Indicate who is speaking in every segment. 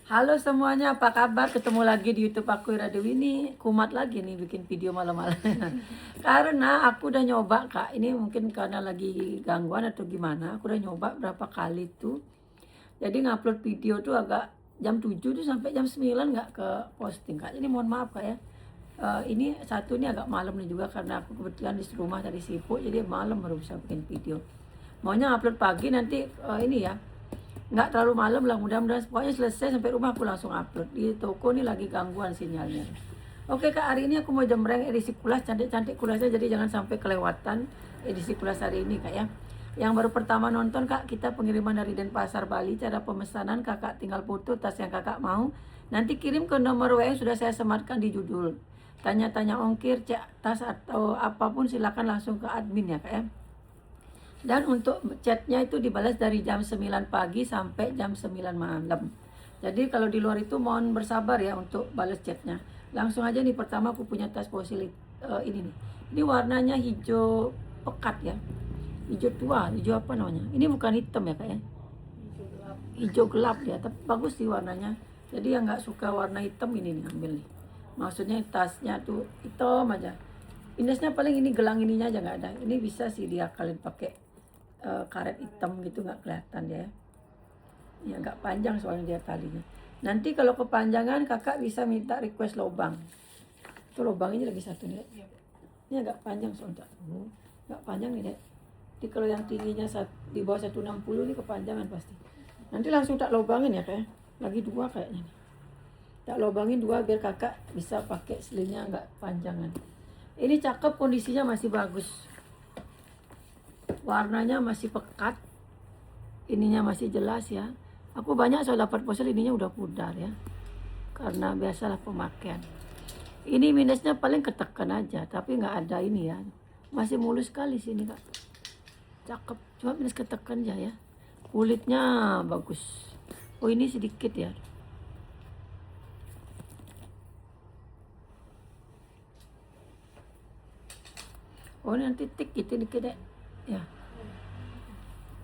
Speaker 1: Halo semuanya, apa kabar? Ketemu lagi di YouTube aku Ira Dewi ini. Kumat lagi nih bikin video malam-malam. Karena aku udah nyoba Kak, ini mungkin karena lagi gangguan atau gimana. Aku udah nyoba berapa kali tuh. Jadi ngupload video tuh agak jam 7 tuh sampai jam 9 nggak ke posting Kak. Ini mohon maaf Kak ya. Ini satu ini agak malam nih juga karena aku kebetulan di rumah tadi sibuk. Jadi malam baru bisa bikin video. Maunya upload pagi nanti ini ya nggak terlalu malam lah, mudah-mudahan pokoknya selesai sampai rumah aku langsung upload. Di toko nih lagi gangguan sinyalnya. Oke Kak, hari ini aku mau jembreng edisi kulas, cantik-cantik kulasnya, jadi jangan sampai kelewatan edisi kulas hari ini Kak ya. Yang baru pertama nonton Kak, kita pengiriman dari Denpasar Bali. Cara pemesanan Kakak tinggal foto tas yang Kakak mau, nanti kirim ke nomor WA yang sudah saya sematkan di judul. Tanya-tanya ongkir, cek tas atau apapun silakan langsung ke admin ya Kak ya. Dan untuk chatnya itu dibalas dari jam 9 pagi sampai jam 9 malam. Jadi kalau di luar itu mohon bersabar ya untuk balas chatnya. Langsung aja nih, pertama aku punya tas fosil ini nih. Ini warnanya hijau pekat ya. Hijau tua, hijau apa namanya? Ini bukan hitam ya Kak ya. Hijau gelap ya, tapi bagus sih warnanya. Jadi yang nggak suka warna hitam ini nih ambil nih. Maksudnya tasnya tuh hitam aja. Minusnya paling ini gelang ininya aja nggak ada. Ini bisa sih diakalin pakai karet hitam gitu, nggak kelihatan ya. Ya nggak panjang soalnya dia talinya. Nanti kalau kepanjangan Kakak bisa minta request lobang. Itu lobang ini lagi satu nih. Ini agak panjang soalnya. Nggak panjang nih dek. Jadi kalau yang tingginya di bawah 160 ini kepanjangan pasti. Nanti langsung tak lobangin ya kayak. Lagi dua kayaknya nih. Tak lobangin dua biar Kakak bisa pakai selingnya nggak panjangan. Ini cakep, kondisinya masih bagus. Warnanya masih pekat, ininya masih jelas ya. Aku banyak soal dapat posel ininya udah pudar ya, karena biasalah pemakaian. Ini minusnya paling ketekan aja, tapi nggak ada ini ya, masih mulus sekali sini Kak. Cakep, cuma minus ketekan aja ya. Kulitnya bagus. Oh ini sedikit ya. Oh ini nanti tik gitu dikit deh ya.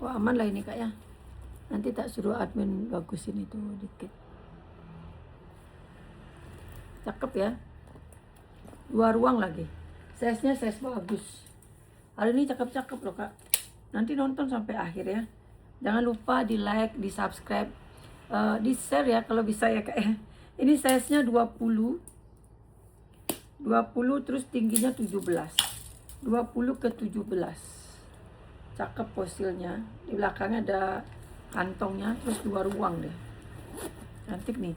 Speaker 1: Oh aman lah ini Kak ya. Nanti tak suruh admin bagusin itu dikit. Cakep ya. Dua ruang lagi. Size-nya size bagus. Hari ini cakep-cakep loh Kak. Nanti nonton sampai akhir ya. Jangan lupa di like, di subscribe, di share ya kalau bisa ya Kak ya. Ini size-nya 20 terus tingginya 17. 20 ke 17. Cakep fosilnya. Di belakangnya ada kantongnya, terus dua ruang deh. Cantik nih.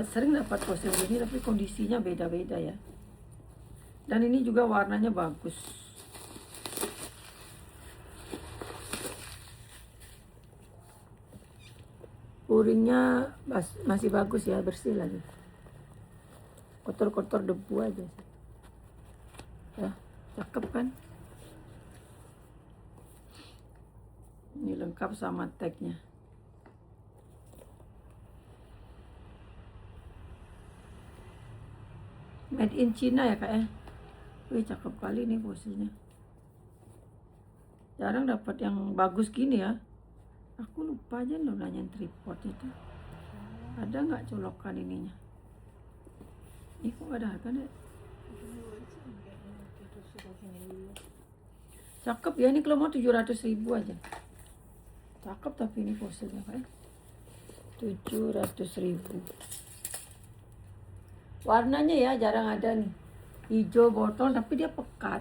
Speaker 1: Sering dapat fosil ini tapi kondisinya beda-beda ya. Dan ini juga warnanya bagus. Puringnya masih bagus ya, bersih lagi. Kotor-kotor debu aja sih. Ya, cakep kan? Ini lengkap sama tagnya. Made in China ya Kak ya. Wih cakep kali nih fosilnya. Jarang dapat yang bagus gini ya. Aku lupa aja loh nanyain tripod itu. Ada nggak colokan ininya? Ini kok ada harga deh. Cakep ya, ini kalau mau 700.000 aja. Cakep tapi ini fosilnya Kak ya. 700.000. Warnanya ya jarang ada nih. Hijau botol tapi dia pekat.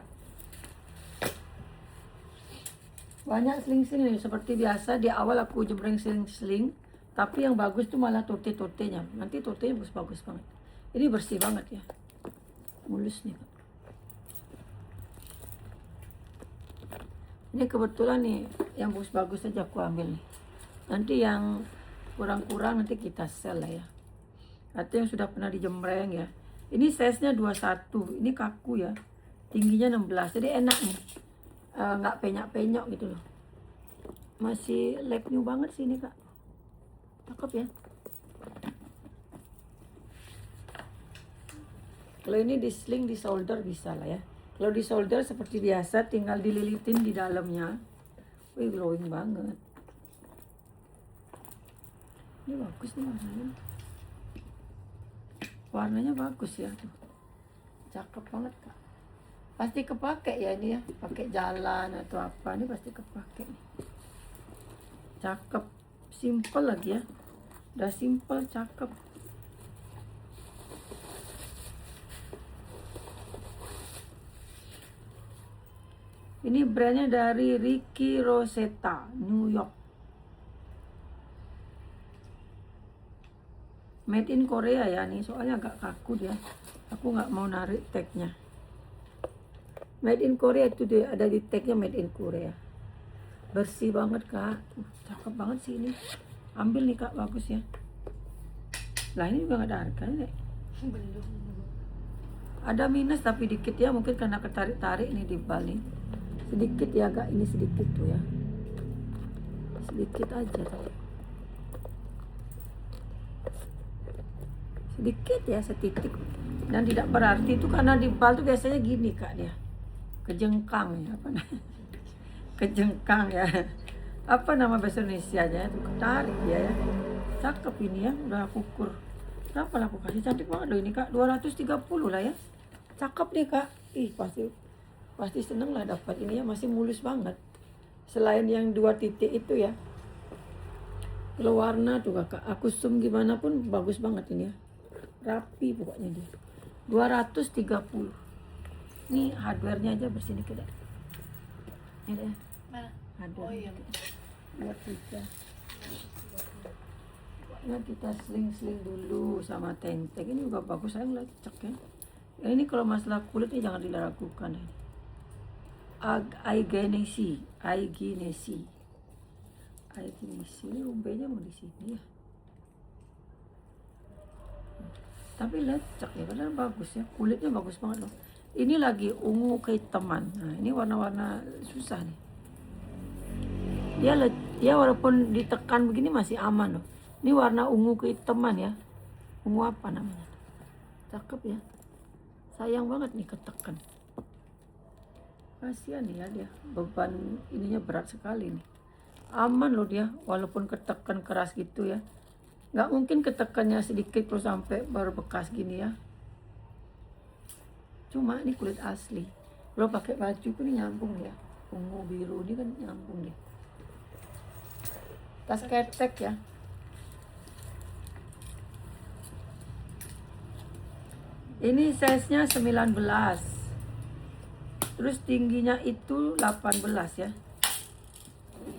Speaker 1: Banyak seling-seling nih, seperti biasa di awal aku jembreng seling-seling, tapi yang bagus tuh malah tote-totenya. Nanti totenya bagus-bagus banget. Ini bersih banget ya. Mulus nih Kak. Ini kebetulan nih yang bagus-bagus aja aku ambil nih. Nanti yang kurang-kurang nanti kita sell lah ya. Atau yang sudah pernah dijembreng ya. Ini size-nya 21. Ini kaku ya. Tingginya 16. Jadi enak nih. Nggak penyok-penyok gitu loh. Masih lab new banget sih ini Kak. Cakep ya. Kalau ini di sling, di solder bisa lah ya. Kalau di solder seperti biasa tinggal dililitin di dalamnya. Wih glowing banget. Ini bagus nih warnanya. Warnanya bagus ya tuh. Cakep banget Kak. Pasti kepake ya ini ya, pakai jalan atau apa, ini pasti kepake nih. Cakep, simple lagi ya. Udah simple, cakep. Ini brandnya dari Ricky Rosetta, New York. Made in Korea ya nih, soalnya agak kaku dia. Aku nggak mau narik tagnya. Made in Korea itu dia ada di tagnya Made in Korea. Bersih banget Kak, cakep banget sih ini. Ambil nih Kak, bagus ya. Lah ini juga nggak ada harganya nih. Ada minus tapi dikit ya, mungkin karena ketarik-tarik nih di Bali. Sedikit ya Kak, ini sedikit tuh ya. Sedikit aja tadi. Sedikit ya, setitik. Dan tidak berarti itu karena di bal tuh biasanya gini Kak dia. Kejengkang ya, apa namanya? Kejengkang ya. Apa nama bahasa Indonesianya? Itu ketarik ya. Cakep ini ya, udah aku ukur. Berapa lah aku kasih, cantik banget loh ini Kak. 230 lah ya. Cakep nih Kak. Ih, pasti seneng lah dapat ini ya, masih mulus banget. Selain yang 2 titik itu ya. Kalau warna tuh Kakak, aku zoom gimana pun bagus banget ini ya. Rapi pokoknya dia. 230. Ini hardware-nya aja bersih dikit ya. Ini deh.
Speaker 2: Mana?
Speaker 1: Hardware.
Speaker 2: Oh iya.
Speaker 1: Buat kita. Ya kita seling-seling dulu sama tenteng. Ini juga bagus, saya ngelecek ya. Ya ini kalau masalah kulit ini jangan diragukan ya. Aigenesi. Ini rumbenya mau di sini ya. Tapi lecek ya, padahal bagus ya, kulitnya bagus banget loh. Ini lagi ungu kehitaman. Nah ini warna-warna susah nih. Dia walaupun ditekan begini masih aman loh. Ini warna ungu kehitaman ya. Ungu apa namanya? Cakep ya. Sayang banget nih ketekan. Kasihan ya dia, beban ininya berat sekali nih. Aman loh dia, walaupun ketekan keras gitu ya. Nggak mungkin ketekannya sedikit terus sampai berbekas gini ya. Cuma ini kulit asli. Kalau pakai baju pun ini nyambung ya. Ungu biru ini kan nyambung deh. Tas ketek ya. Ini size-nya 19. Terus tingginya itu 18 ya.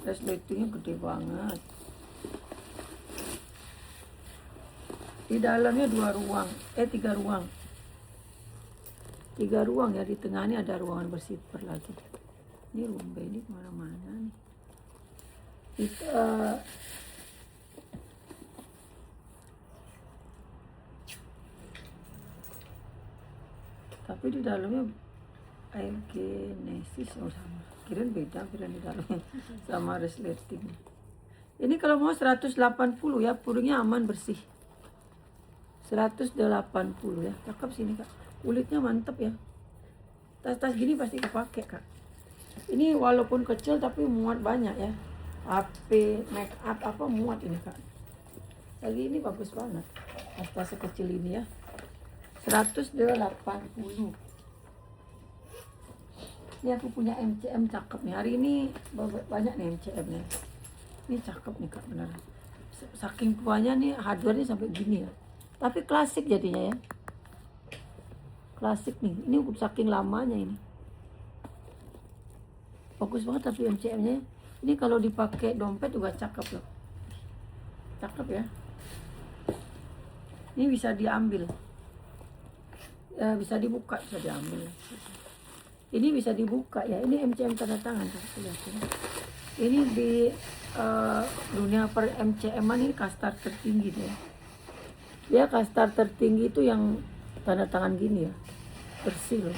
Speaker 1: Resletingnya gede banget. Di dalamnya 3 ruang. 3 ruang ya, di tengahnya ada ruangan bersifar lagi. Ini rumbe ini kemana-mana nih. Tapi di dalamnya air genesis sama. Kirain beda, kirain di dalamnya sama resleting. Ini kalau mau 180 ya, purungnya aman bersih. 180 ya, cakep sini Kak. Kulitnya mantep ya. Tas-tas gini pasti kepake Kak. Ini walaupun kecil tapi muat banyak ya. HP, make up apa muat ini Kak. Lagi ini bagus banget. Tas-tas sekecil ini ya. 180. Ini aku punya MCM cakep nih. Hari ini banyak nih MCM nya. Ini cakep nih Kak benar. Saking tuanya nih, hardware-nya sampai gini ya. Tapi klasik jadinya ya. Klasik nih. Ini saking lamanya ini. Bagus banget tapi MCM-nya. Ini kalau dipakai dompet juga cakep loh. Cakep ya. Ini bisa diambil. Ya, bisa dibuka, bisa diambil. Ini bisa dibuka ya. Ini MCM tanda tangan. Ini di dunia per MCM-an ini kastar tertinggi deh. Ya kastar tertinggi itu yang tanda tangan gini ya, bersih loh,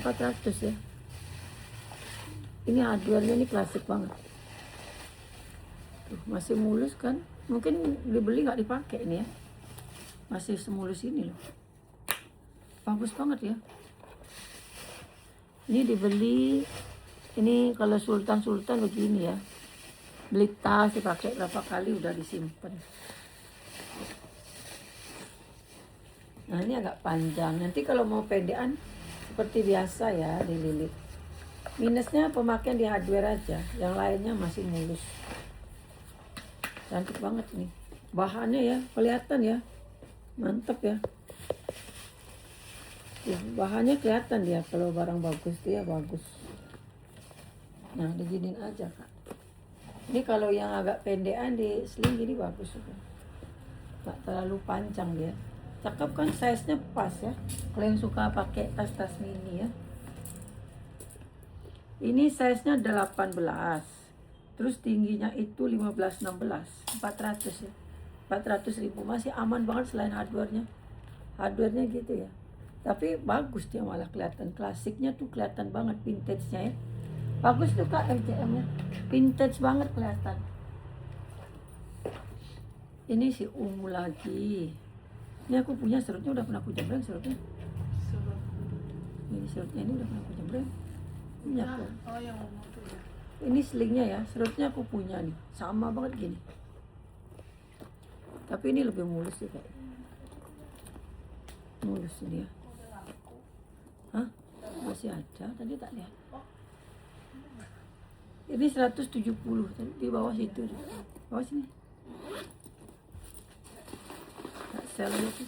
Speaker 1: 400 ya. Ini hardware-nya ini klasik banget. Tuh, masih mulus kan, mungkin dibeli nggak dipakai ini ya, masih semulus ini loh, bagus banget ya. Ini dibeli, ini kalau sultan begini ya, beli tas dipakai berapa kali udah disimpan. Nah ini agak panjang. Nanti kalau mau pendekan seperti biasa ya dililit. Minusnya pemakaian di hardware aja, yang lainnya masih mulus. Cantik banget nih. Bahannya ya, kelihatan ya. Mantep ya. Bahannya kelihatan dia, kalau barang bagus dia bagus. Nah, diginin aja, Kak. Ini kalau yang agak pendekan di sling gini bagus juga. Nggak terlalu panjang dia. Cakep kan, size-nya pas ya. Kalau yang suka pakai tas-tas mini ya. Ini size-nya 18. Terus tingginya itu 15-16. 400 ya. 400.000 masih aman banget selain hardware-nya. Hardware-nya gitu ya. Tapi bagus dia, malah kelihatan klasiknya tuh, kelihatan banget vintage-nya ya. Bagus tuh Kak MCM-nya. Vintage banget kelihatan. Ini si ungu lagi. Ini aku punya serutnya, udah pernah aku jembreng serutnya. Ini serutnya ini udah pernah aku jembreng. Ini aku.
Speaker 2: Oh, yang ungu tuh ya.
Speaker 1: Ini selingnya ya, serutnya aku punya nih. Sama banget gini. Tapi ini lebih mulus sih kayak. Mulus ini ya. Hah? Masih ada, tadi tak lihat. Ini 170, tadi di bawah situ. Bawah sini. Tak sel gitu.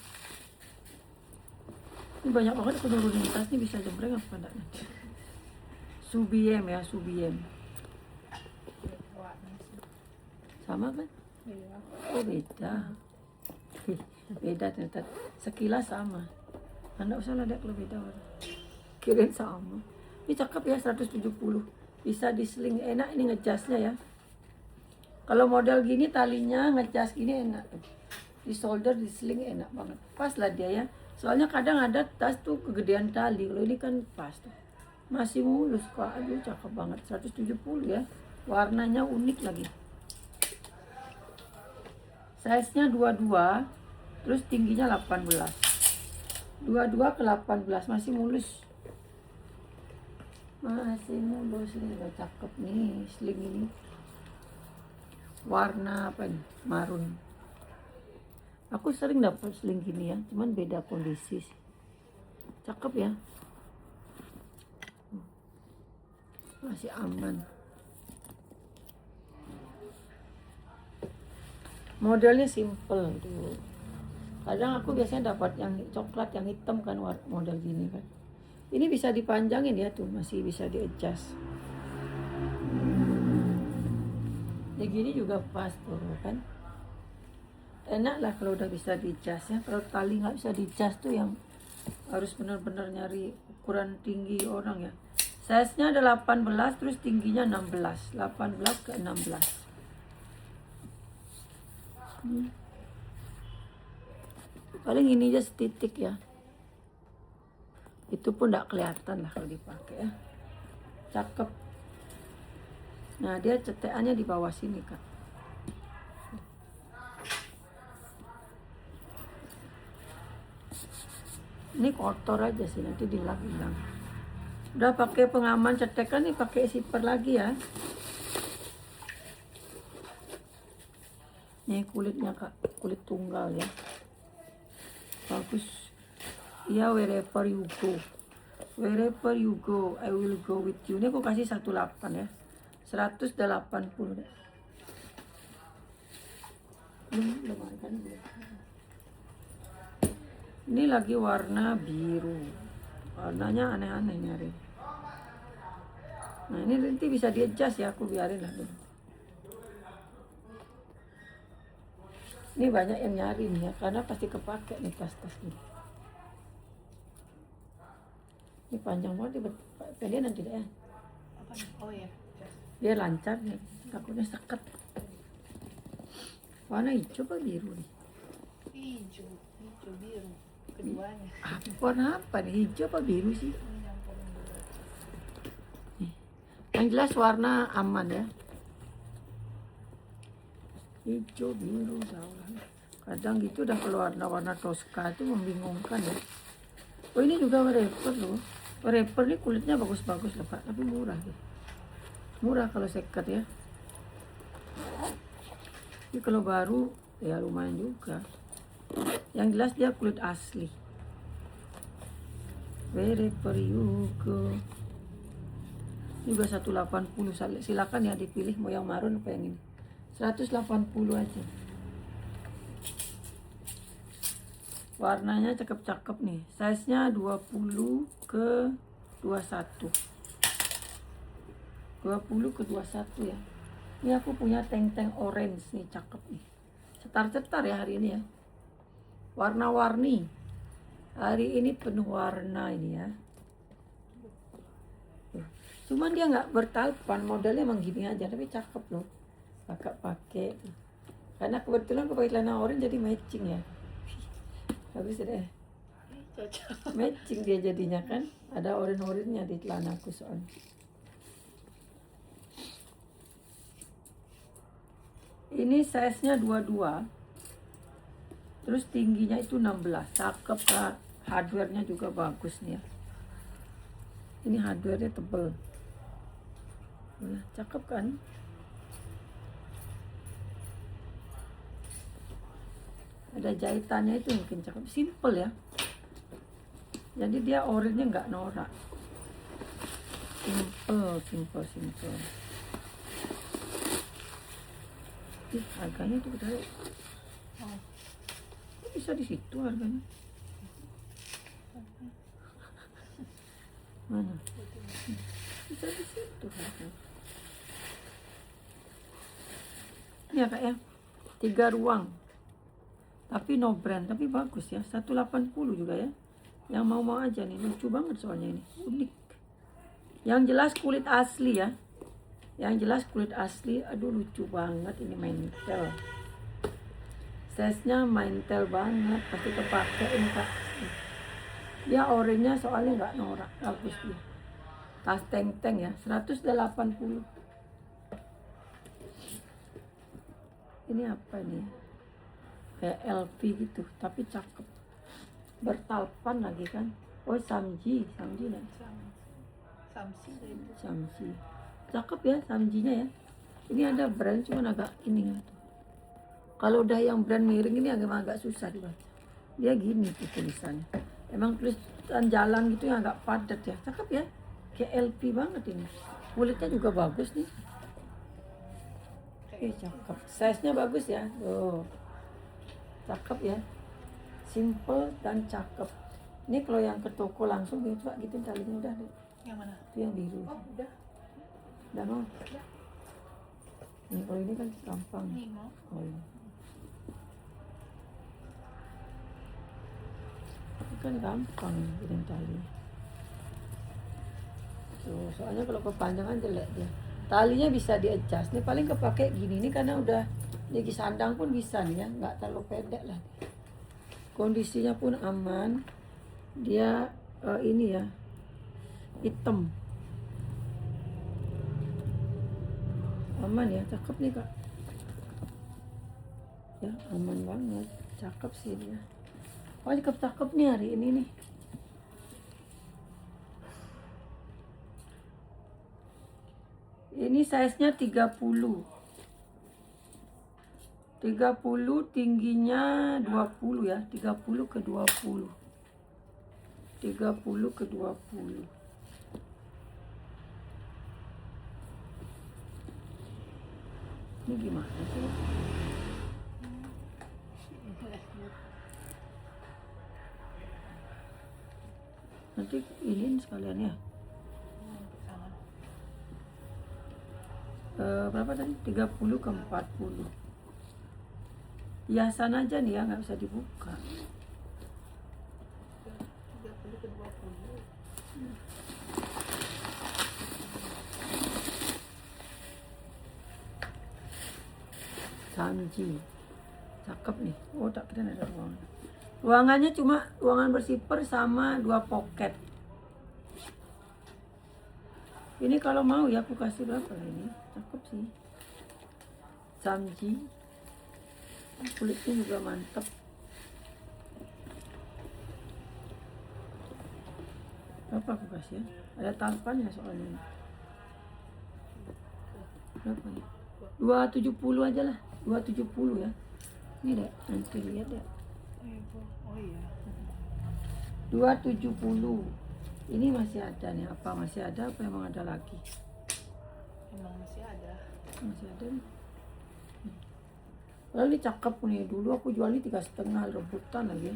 Speaker 1: Ini banyak banget aku nurunin tas nih, bisa jembreng apa enggak nanti. Subiem ya, Subiem. Sama kan?
Speaker 2: Iya.
Speaker 1: Oh beda. Beda ternyata. Sekilas sama. Anda usah lah dek kalau beda warna. Kirain sama. Ini cakep ya, 170. Bisa di sling, enak ini ngejasnya ya. Kalau model gini talinya ngejas gini enak. Di solder, di sling enak banget. Pas lah dia ya. Soalnya kadang ada tas tuh kegedean tali. Kalau ini kan pas tuh. Masih mulus kok. Aduh cakep banget. 170 ya. Warnanya unik lagi. Size-nya 22. Terus tingginya 18. 22 ke 18 masih mulus. Masih mulus, ini udah cakep nih sling ini. Warna apa nih? Marun. Aku sering dapat sling gini ya, cuman beda kondisi sih. Cakep ya. Masih aman. Modelnya simple tuh. Kadang aku biasanya dapat yang coklat, yang hitam kan model gini kan. Ini bisa dipanjangin ya tuh, masih bisa di-adjust. Ya gini juga pas tuh kan. Enak lah kalau udah bisa di-adjust ya. Kalau tali nggak bisa di-adjust tuh yang harus benar-benar nyari ukuran tinggi orang ya. Size-nya ada 18, terus tingginya 16. 18 ke 16. Paling ini aja setitik ya. Itu pun tidak kelihatan lah kalau dipakai ya. Cakep. Nah dia cetekannya di bawah sini Kak. Ini kotor aja sih, nanti dilap hilang. Udah pakai pengaman cetekan nih, pakai zipper lagi ya. Nih kulitnya Kak, kulit tunggal ya. Bagus. Ya, wherever you go. Wherever you go, I will go with you. Ini aku kasih 18 ya. 180 deh. Belum kan belum. Ini lagi warna biru. Warnanya aneh-aneh nyari. Nah, ini nanti bisa di-adjust ya, aku biarin lah dulu. Ini banyak yang nyari nih ya, karena pasti kepake nih tas-tas ini. Ini panjang banget, pendek nanti deh ya.
Speaker 2: Apa nih? Oh ya.
Speaker 1: Biar lancar nih, takutnya seket. Warna hijau apa biru nih?
Speaker 2: Hijau biru. Keduanya.
Speaker 1: Warna apa nih? Hijau apa biru sih? Nih. Yang jelas warna aman ya. Hijau biru sawah. Kadang gitu udah keluar warna Tosca itu membingungkan ya. Oh ini juga wrapper loh. Wrapper ini kulitnya bagus-bagus loh Kak, tapi murah deh. Murah kalau second ya. Ini kalau baru ya lumayan juga. Yang jelas dia kulit asli. wherever you go. Juga 180, silakan ya dipilih mau yang marun apa yang ini. 180 aja. Warnanya cakep-cakep nih. Size-nya 20 ke 21. 20 ke 21 ya. Ini aku punya tank-tank orange nih, cakep nih. Cetar-cetar ya hari ini ya. Warna-warni. Hari ini penuh warna ini ya. Cuman dia nggak bertalpan, modelnya emang gini aja, tapi cakep loh. Kakak pakai. Karena kebetulan aku pakai celana orange jadi matching ya. Bagus deh.
Speaker 2: Cocok.
Speaker 1: Matching dia jadinya kan. Ada orange-orange-nya di celanaku soalnya. Ini size-nya 22. Terus tingginya itu 16. Cakep Kak. Hardware-nya juga bagus nih ya. Ini hardware-nya tebel. Nah, cakep kan? Ada jahitannya itu mungkin cakep. Simple ya. Jadi dia orange-nya nggak norak. Simple. Harganya tuh kita bisa di situ harganya. Mana? Bisa di situ harganya. Ini ya Kak ya. 3 ruang. Tapi no brand, tapi bagus ya. 180 juga ya. Yang mau aja nih, lucu banget soalnya ini. Unik. Yang jelas kulit asli ya. Aduh lucu banget ini mantel. Size-nya mantel banget, pasti kepake ini Kak. Dia orange-nya soalnya nggak norak, bagus dia. Tas tank-tank ya, 180. Ini apa nih? Kayak LV gitu, tapi cakep. Bertalpan lagi kan. Oh Samji nih. Samji. Cakep ya Samjinya ya. Ini ada brand cuman agak ini ya. Kalau udah yang brand miring ini agak susah dibaca. Dia gini tuh tulisannya. Emang tulisan jalan gitu yang agak padat ya. Cakep ya. Kayak LV banget ini. Kulitnya juga bagus nih. Cakep. Size-nya bagus ya. Tuh. Cakep ya. Simple dan cakep. Ini kalau yang ke toko langsung ya coba gitu talinya udah deh.
Speaker 2: Yang mana?
Speaker 1: Itu yang biru.
Speaker 2: Oh, udah.
Speaker 1: Udah mau. Ini kalau ini kan gampang.
Speaker 2: Ini mau.
Speaker 1: Oh ini. Ini kan gampang bikin tali. Tuh, soalnya kalau kepanjangan jelek dia. Talinya bisa di-adjust. Ini paling kepake gini. Ini karena udah lagi sandang pun bisa nih ya. Nggak terlalu pendek lah. Kondisinya pun aman. Dia ini ya. Hitam. Aman ya. Cakep nih Kak. Ya aman banget. Cakep sih dia. Oh cakep nih hari ini nih. Ini size-nya 30. 30 tingginya 20 ya. 30 ke 20. 30 ke 20. Ini gimana sih? Nanti ini sekalian ya. Berapa tadi? 30 ke 40. Hiasan aja nih ya, nggak bisa dibuka.
Speaker 2: 30 ke 20.
Speaker 1: Samji. Cakep nih. Oh tak kira ada ruangan. Ruangannya cuma ruangan bersifar sama 2 pocket. Ini kalau mau ya aku kasih berapa lah ini. Cakep sih. Samji. Kulitnya juga mantep. Berapa aku kasih ya? Ada tampannya soalnya. Berapa ya? 270 aja lah. 270 ya. Ini deh, nanti lihat ya.
Speaker 2: Oh iya.
Speaker 1: 270. Ini masih ada nih, apa masih ada apa emang ada lagi?
Speaker 2: Emang masih ada.
Speaker 1: Masih ada nih. Lalu ini cakep nih, dulu aku jual ini 3,5 rebutan lagi.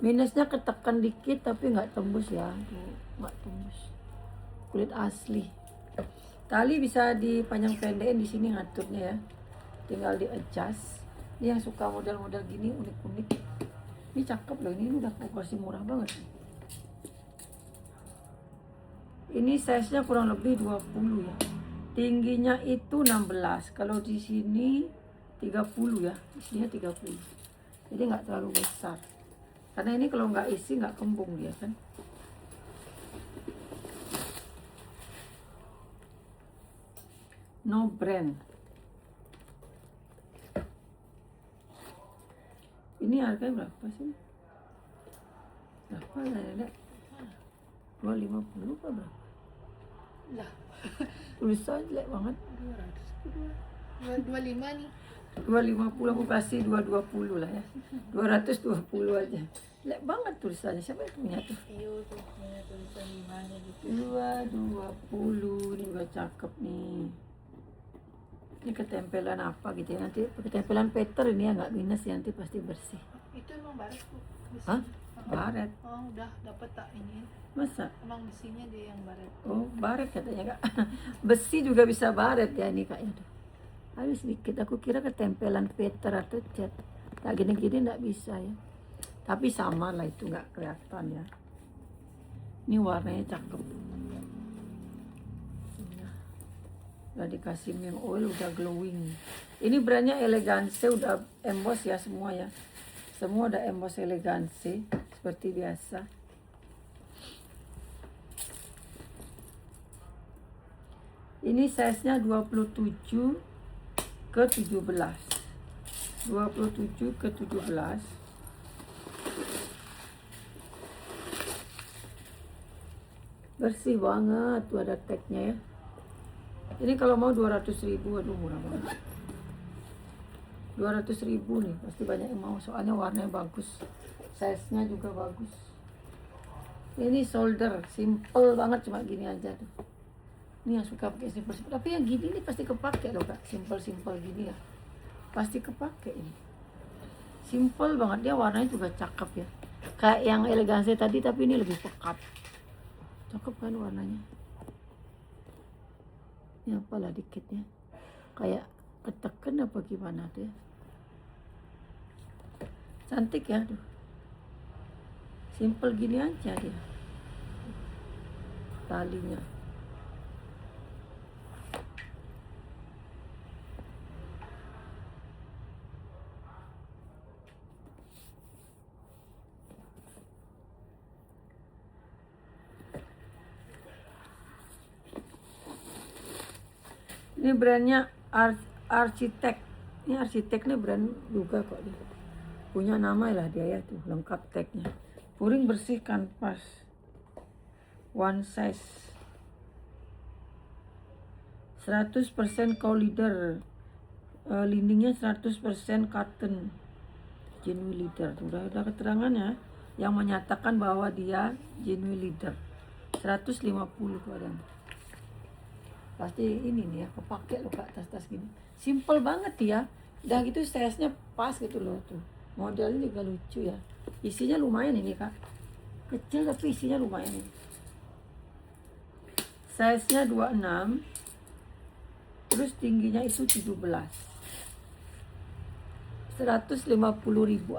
Speaker 1: Minusnya ketekan dikit tapi nggak tembus ya, tuh nggak tembus. Kulit asli. Tali bisa dipanjang pendekin di sini ngaturnya ya, tinggal di adjust. Ini yang suka model-model gini unik-unik. Ini cakep loh, ini udah aku kasih murah banget. Ini size-nya kurang lebih 20 ya. Tingginya itu 16. Kalau di sini 30 ya. Isinya 30. Jadi nggak terlalu besar. Karena ini kalau nggak isi nggak kembung dia kan. No brand. Ini harganya berapa sih? Berapa ya, Dek? 250 apa berapa?
Speaker 2: Lah,
Speaker 1: Tulisan jelek banget.
Speaker 2: 200 225 nih.
Speaker 1: 250 aku kasih 220 lah ya. 220 aja. Jelek banget tulisannya. Siapa yang punya tuh?
Speaker 2: Iyo tuh punya tulisan 5-nya gitu.
Speaker 1: 220 ini juga cakep nih. Ini ketempelan apa gitu ya, nanti ketempelan Peter ini ya, nggak minus ya, nanti pasti bersih.
Speaker 2: Itu emang baret tuh.
Speaker 1: Hah? Baret?
Speaker 2: Oh, udah dapat tak ini.
Speaker 1: Masa?
Speaker 2: Emang besinya dia yang baret.
Speaker 1: Oh, baret katanya kak. Besi juga bisa baret ya ini kayaknya tuh. Habis sedikit, aku kira ketempelan Peter atau cat. Tak gini-gini nggak bisa ya. Tapi sama lah itu, nggak kelihatan ya. Ini warnanya cakep. Udah dikasih neon oil, udah glowing. Ini brandnya Elegance, udah emboss ya semua ya. Semua udah emboss Elegance seperti biasa. Ini size-nya 27 ke 17. 27 ke 17. Bersih banget tuh, ada tagnya ya. Ini kalau mau 200.000, aduh murah banget. 200.000 nih, pasti banyak yang mau, soalnya warnanya bagus, size-nya juga bagus. Ini solder, simple banget, cuma gini aja tuh. Ini yang suka pakai simple, tapi yang gini nih pasti kepake loh kak, simple gini ya, pasti kepake ini. Simple banget, dia warnanya juga cakep ya, kayak yang Elegance tadi, tapi ini lebih pekat. Cakep kan warnanya. Ini apalah dikitnya, kayak ketekan apa gimana tuh ya. Cantik ya tuh. Simple gini aja dia. Talinya. Ini brandnya Architect. Ini Architect nih brand juga kok dia. Punya nama lah dia ya tuh, lengkap tagnya. Puring bersih kanvas. One size. 100% co-leader. Lindingnya 100% cotton. Genuine leader. Udah keterangannya yang menyatakan bahwa dia genuine leader. 150 tuh ada. Pasti ini nih ya, kepake loh kak, tas-tas gini. Simple banget ya. Udah gitu size-nya pas gitu loh tuh. Modelnya juga lucu ya. Isinya lumayan ini kak. Kecil tapi isinya lumayan ini. Size-nya 26. Terus tingginya itu 17. 150.000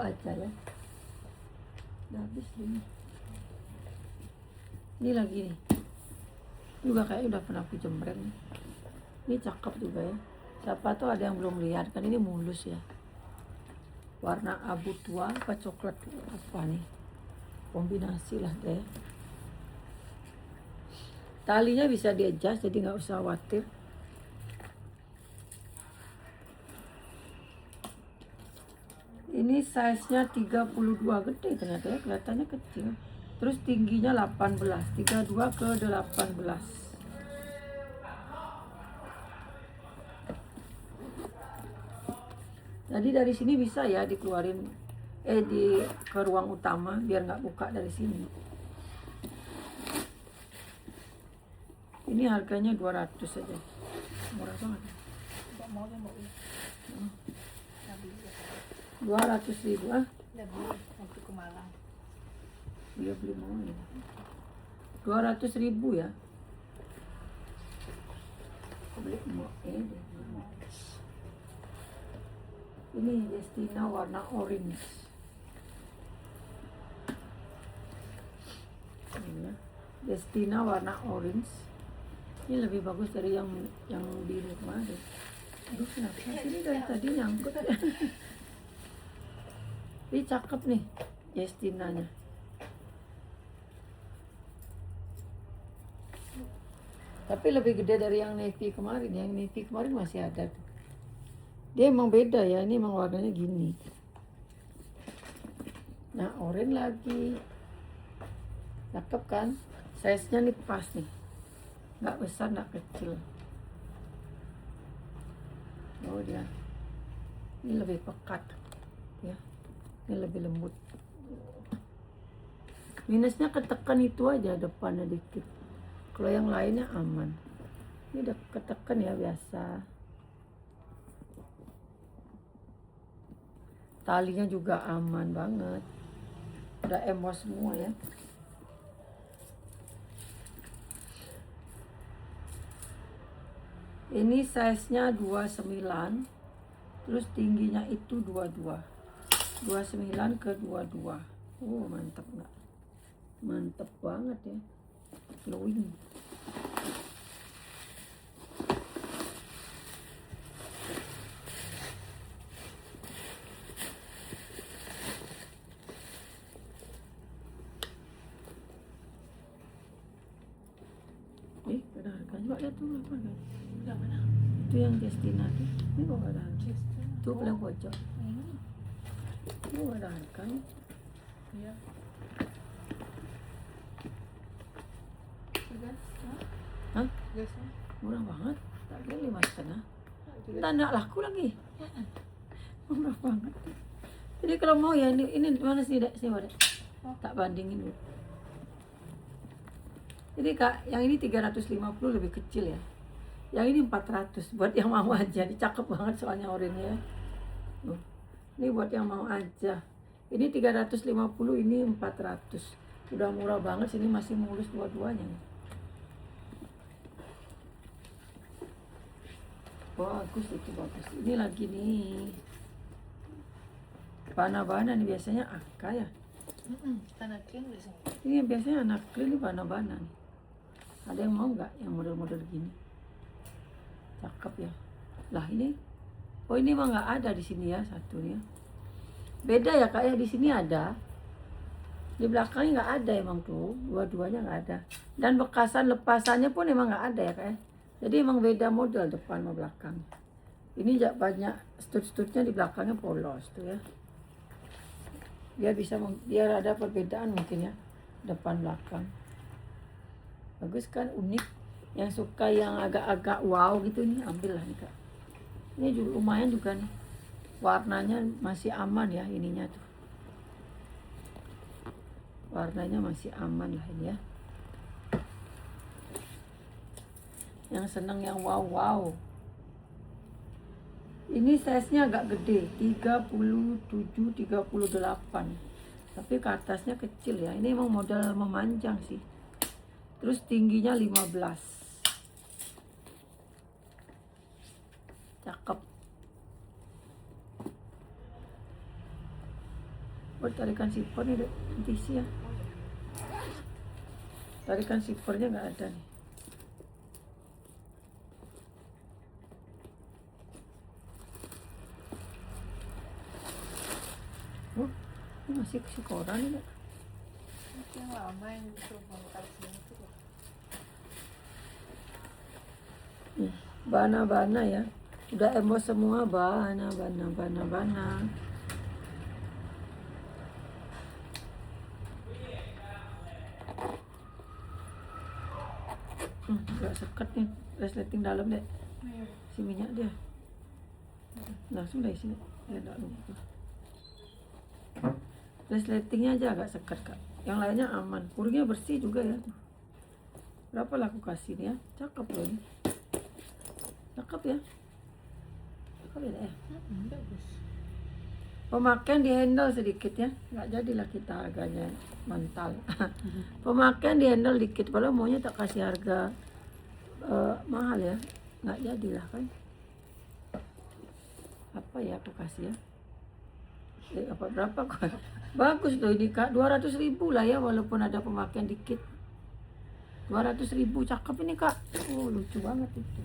Speaker 1: aja ya. Udah habis ini. Ini lagi nih. Juga kayaknya udah pernah aku jemret nih. Ini cakep juga ya. Siapa tuh ada yang belum lihat, kan ini mulus ya. Warna abu tua apa coklat apa nih. Kombinasi lah deh. Talinya bisa di adjust, jadi nggak usah khawatir. Ini size-nya 32, gede ternyata ya, kelihatannya kecil. Terus tingginya 18, 32 ke 18. Jadi dari sini bisa ya dikeluarin ke ruang utama biar nggak buka dari sini. Ini harganya 200 saja. Murah banget.
Speaker 2: Mbak mau ya mbak udah.
Speaker 1: Hmm.
Speaker 2: Lebih ya.
Speaker 1: 200.000 ah.
Speaker 2: Lebih untuk ke Malang.
Speaker 1: Dia beli mau ya. 200.000 ya. Beli mau ini Destina warna orange. Ini ya. Destina warna orange. Ini lebih bagus dari yang biru kemarin. Aduh, kenapa sini dari tadi nyangkut. Ini cakep nih Destinanya. Tapi lebih gede dari yang navy kemarin. Yang navy kemarin masih ada tuh. Dia emang beda ya. Ini emang warnanya gini. Nah, oranye lagi. Cakep kan? Size-nya nih pas nih. Nggak besar, nggak kecil. Oh dia. Ini lebih pekat. Ya. Ini lebih lembut. Minusnya ketekan itu aja depannya dikit. Kalau yang lainnya aman. Ini udah ketekan ya biasa. Talinya juga aman banget. Udah emos semua ya. Ini size-nya 29. Terus tingginya itu 22. 29 ke 22. Oh, mantap enggak? Mantap banget ya. Glowing. Ada harga juga ya tuh apa kan?
Speaker 2: Yang mana?
Speaker 1: Itu yang Destina tuh. Ini kok ada harga. Tuh paling pojok.
Speaker 2: Hmm.
Speaker 1: Ini kok ada harga.
Speaker 2: Iya. Gas?
Speaker 1: Hah?
Speaker 2: Gas?
Speaker 1: Murah banget. Tak kira 5,5. Tak nak laku lagi. Murah banget. Jadi kalau mau ya ini mana sih Dek? Sini Dek. Tak bandingin dulu. Jadi Kak, yang ini 350 lebih kecil ya. Yang ini 400 buat yang mau aja. Ini cakep banget soalnya oranye ya. Ini buat yang mau aja. Ini 350, ini 400. Udah murah banget, sini masih mulus dua-duanya. Bagus itu bagus. Ini lagi nih. Bana-bana nih biasanya Aka ya.
Speaker 2: Anak yang biasanya.
Speaker 1: Ini biasanya anak ini bana-bana nih. Ada yang mau nggak yang model-model gini? Cakep ya. Lah ini, oh ini mah nggak ada di sini ya satunya. Beda ya Kak ya, di sini ada. Di belakangnya nggak ada emang tuh, dua-duanya nggak ada. Dan bekasan lepasannya pun emang nggak ada ya Kak ya. Jadi emang beda model depan sama belakang. Ini banyak stud-studnya di belakangnya polos tuh ya. Biar ada perbedaan mungkin ya depan belakang. Bagus kan, unik. Yang suka yang agak-agak wow gitu nih ambil lah nih Kak. Ini juga lumayan juga nih. Warnanya masih aman ya ininya tuh. Warnanya masih aman lah ini ya. Yang seneng yang wow. Ini size-nya agak gede, 37, 38. Tapi ke atasnya kecil ya. Ini emang model memanjang sih. Terus tingginya 15. Cakep. Buat tarikan zipper nih Tisi ya. Tarikan zippernya nggak ada nih. Oh, ini masih si koran ini.
Speaker 2: Yang lama yang disuruh bongkar sini tuh.
Speaker 1: Bana-bana ya. Udah emos semua bana. Gak sekat nih resleting dalam deh. Si minyak dia. Langsung dari sini. Ya enggak lupa. Resletingnya aja agak sekat Kak. Yang lainnya aman. Purnya bersih juga ya. Berapa lah aku kasih nih ya? Cakep loh ini. Cakep ya? Cakep ya?
Speaker 2: Bagus.
Speaker 1: Pemakaian di handle sedikit ya. Nggak jadilah kita harganya mental. Pemakaian di handle dikit. Padahal maunya tak kasih harga mahal ya. Nggak jadilah kan. Apa ya aku kasih ya? Apa berapa kok? Bagus loh ini Kak. 200.000 lah ya walaupun ada pemakaian dikit. 200.000 cakep ini Kak. Oh lucu banget itu.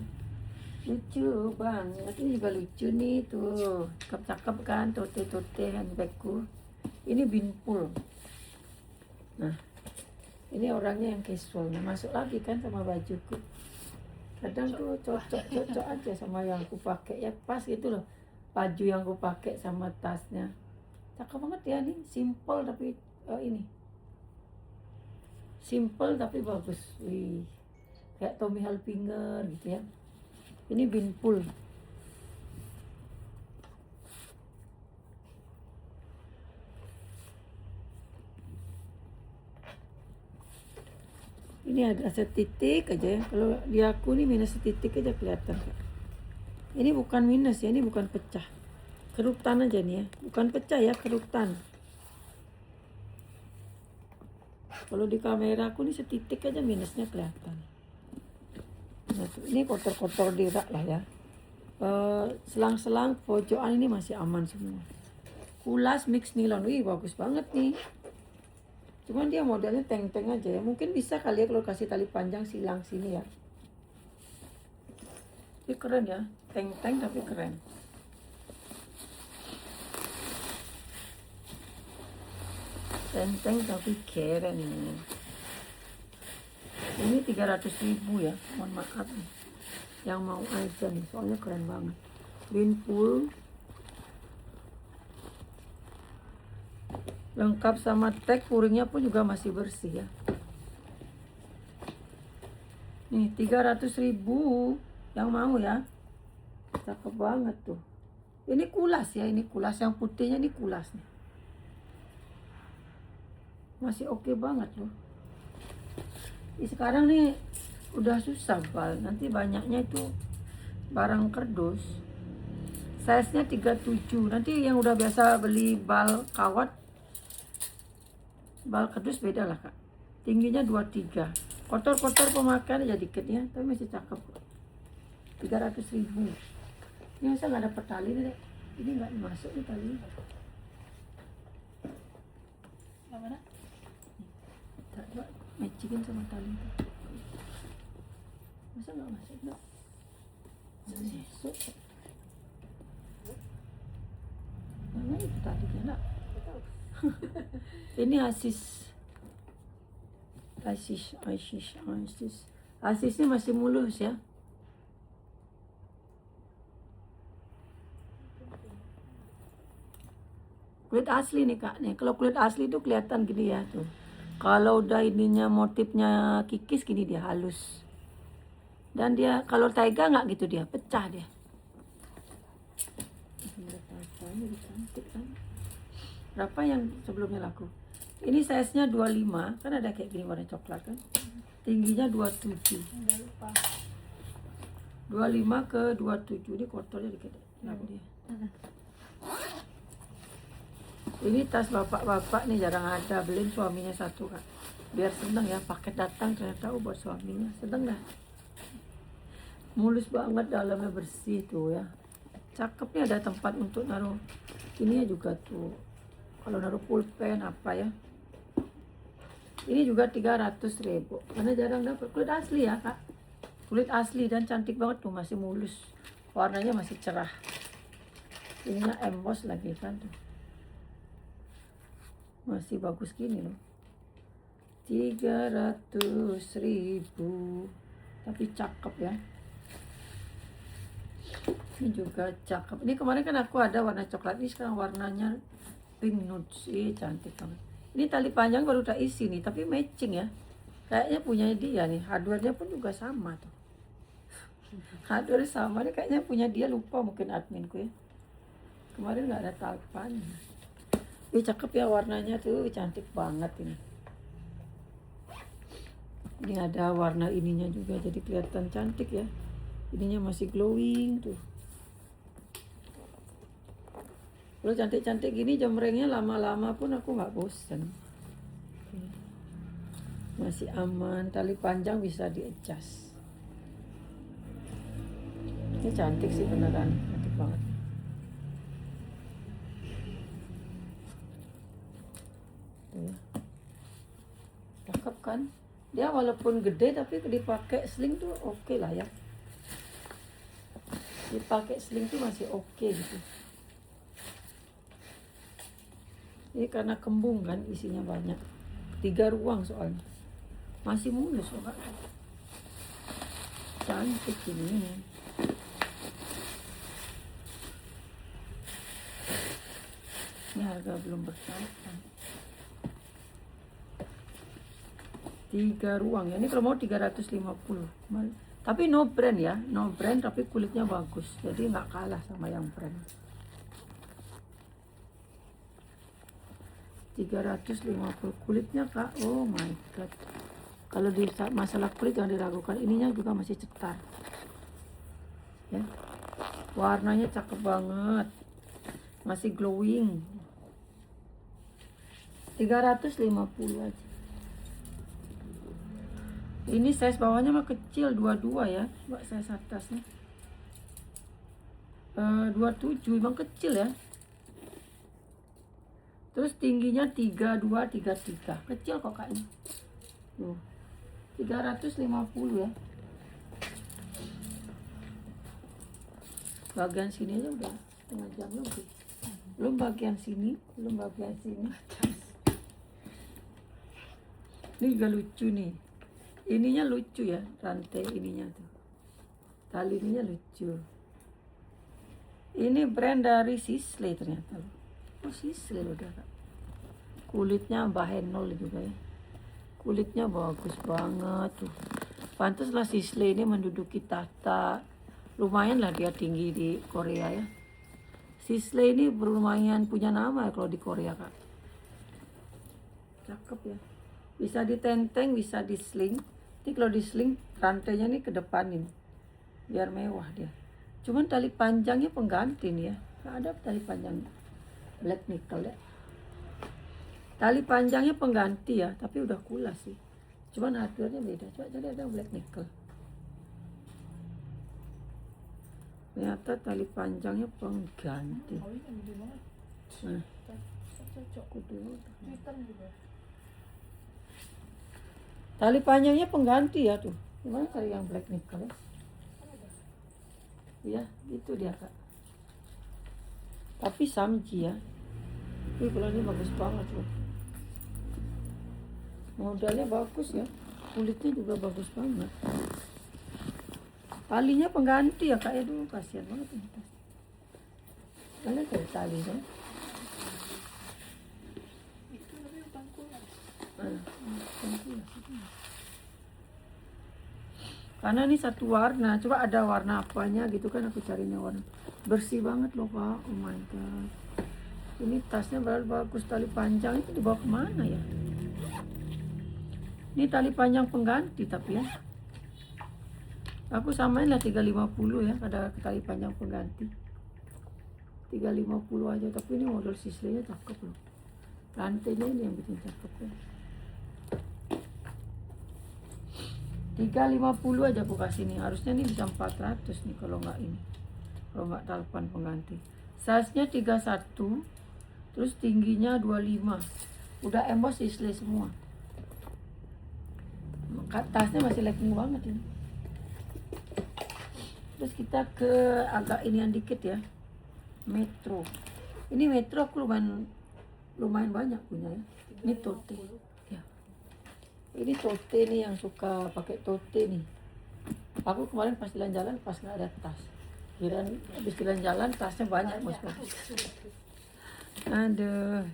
Speaker 1: Lucu banget. Ini juga lucu nih tuh. Cakep-cakep kan tote-tote handbagku. Ini binpul. Nah ini orangnya yang casual. Nah, masuk lagi kan sama bajuku. Kadang tuh cocok aja sama yang aku pakai ya pas gitu loh. Baju yang aku pakai sama tasnya. Cakep banget ya nih. Simple tapi ini. Simple tapi bagus. Wih. Kayak Tommy Hilfiger gitu ya. Ini binpul. Ini ada setitik aja ya. Kalau di aku nih minus setitik aja kelihatan. Ini bukan minus ya, ini bukan pecah. Kerutan aja nih ya. Bukan pecah ya, kerutan. Kalau di kamera aku nih setitik aja minusnya kelihatan. Nah, ini kotor-kotor di rak lah ya. Selang-selang pojokan ini masih aman semua. Kulas mix nilon, wih bagus banget nih. Cuman dia modelnya teng-teng aja ya. Mungkin bisa kali ya kalau kasih tali panjang silang sini ya. Ini keren ya, teng-teng tapi keren. Teng-teng tapi keren ini. Ini 300.000 ya, mohon maaf nih. Yang mau aja nih, soalnya keren banget. Binpul. Lengkap sama tag, puringnya pun juga masih bersih ya. Nih 300.000 yang mau ya. Cakep banget tuh. Ini kulas ya, ini kulas yang putihnya ini kulas nih. Masih oke banget loh. Sekarang nih udah susah bal, nanti banyaknya itu barang kerdus. Size-nya 37. Nanti yang udah biasa beli bal kawat, bal kerdus beda lah Kak. Tingginya 23. Kotor-kotor pemakaian aja dikit ya, tapi masih cakep. 300.000. Ini masa nggak dapet tali nih dek? Ini nggak masuk nih tali.
Speaker 2: Yang mana?
Speaker 1: Coba matchingin sama tali. Masa nggak masuk dok? Masuk. Mana itu talinya nak? Ini Asisnya masih mulus ya. Kulit asli nih Kak nih. Kalau kulit asli itu kelihatan gini ya tuh. Kalau udah ininya motifnya kikis gini dia halus. Dan dia kalau taiga nggak gitu dia pecah dia. Ini cantik kan. Berapa yang sebelumnya laku? Ini size-nya 25, kan ada kayak gini warna coklat kan. Tingginya 27.
Speaker 2: Udah lupa.
Speaker 1: 25 ke 27. Ini kotornya dikit. Kenapa dia? Ini tas bapak-bapak nih jarang ada. Beliin suaminya satu Kak. Biar seneng ya, paket datang ternyata buat suaminya. Seneng dah. Mulus banget, dalamnya bersih tuh ya. Cakep nih, ada tempat untuk naruh ininya juga tuh. Kalau naruh pulpen apa ya. Ini juga 300.000. Karena jarang dapat kulit asli ya Kak. Kulit asli dan cantik banget tuh, masih mulus. Warnanya masih cerah. Ininya emboss lagi kan tuh. Masih bagus gini loh. 300.000. Tapi cakep ya. Ini juga cakep. Ini kemarin kan aku ada warna coklat, ini sekarang warnanya pink nude sih, cantik banget. Ini tali panjang baru tak isi nih, tapi matching ya. Kayaknya punya dia nih, hardware-nya pun juga sama tuh. Hardware sama nih, kayaknya punya dia, lupa mungkin adminku ya. Kemarin nggak ada talpan. Ini cakep ya warnanya tuh, cantik banget ini. Ini ada warna ininya juga jadi kelihatan cantik ya. Ininya masih glowing tuh. Kalau cantik-cantik gini jemrengnya lama-lama pun aku nggak bosan. Masih aman, tali panjang bisa di-adjust. Ini cantik sih beneran, cantik banget. Tuh ya. Cakep kan? Dia walaupun gede tapi dipakai sling tuh oke lah ya. Dipakai sling tuh masih oke gitu. Ini karena kembung kan isinya banyak. 3 ruang soalnya. Masih mulus coba. Cantik ini. Ini harga belum bertambah. 3 ruang ya. Ini kalau mau 350. Tapi no brand ya. No brand tapi kulitnya bagus. Jadi nggak kalah sama yang brand. 350 kulitnya kak. Oh my god. Kalau di masalah kulit jangan diragukan. Ininya juga masih cetar. Ya. Warnanya cakep banget. Masih glowing. 350 aja. Ini size bawahnya mah kecil 22 ya. Coba size atasnya 27 memang kecil ya. Terus tingginya 3233. Kecil kok kak ini. Tuh. 350 ya. Bagian sini aja udah setengah jam lebih. Belum bagian sini, belum bagian sini. Ini juga lucu nih. Ininya lucu ya, rantai ininya tuh. Tali ininya lucu. Ini brand dari Sisley ternyata. Oh Sisley udah kak. Kulitnya bahenol juga ya. Kulitnya bagus banget tuh. Pantaslah Sisley ini menduduki tahta. Lumayan lah dia tinggi di Korea ya. Sisley ini lumayan punya nama ya kalau di Korea kak. Cakep ya. Bisa ditenteng, bisa disling. Ini kalau disling rantainya nih ke depanin. Biar mewah dia. Cuman tali panjangnya pengganti nih ya. Nggak ada tali panjangnya. Black nickel ya. Tali panjangnya pengganti ya. Tapi udah kulas sih. Cuman hardware-nya beda. Coba cari ada black nickel. Ternyata tali panjangnya pengganti.
Speaker 2: Oh ini gede banget.
Speaker 1: Nah,
Speaker 2: Cocok.
Speaker 1: kudu.
Speaker 2: Hitam juga.
Speaker 1: Tali panjangnya pengganti ya tuh. Gimana cari yang black nickel ya? Iya, itu dia kak. Tapi samji ya. Ini kalau ini bagus banget loh. Modalnya bagus ya. Kulitnya juga bagus banget. Talinya pengganti ya kak ya dulu. Kasihan banget ini. Mana kayak tali kan?
Speaker 2: Itu tapi bukan kulas.
Speaker 1: Karena ini satu warna, coba ada warna apanya gitu kan aku carinya warna bersih banget loh kak. Oh my god, ini tasnya bagus, tali panjang itu dibawa kemana ya? Ini tali panjang pengganti tapi ya aku samain lah 350 ya, ada tali panjang pengganti 350 aja. Tapi ini model Sisley-nya cakep loh, rantainya ini yang bikin cakep ya. 350 aja aku kasih nih. Harusnya nih bisa 400 nih kalau nggak ini. Kalau nggak talpan pengganti. Size-nya 31. Terus tingginya 25. Udah emboss Sisley semua. Tasnya masih legging banget ini. Terus kita ke agak inian dikit ya. Metro. Ini Metro aku lumayan banyak punya ya. Ini tote. Ya. Ini tote nih yang suka pakai tote nih. Aku kemarin pas jalan-jalan pas nggak ada tas. Kirain habis jalan-jalan tasnya banyak mas. Aduh.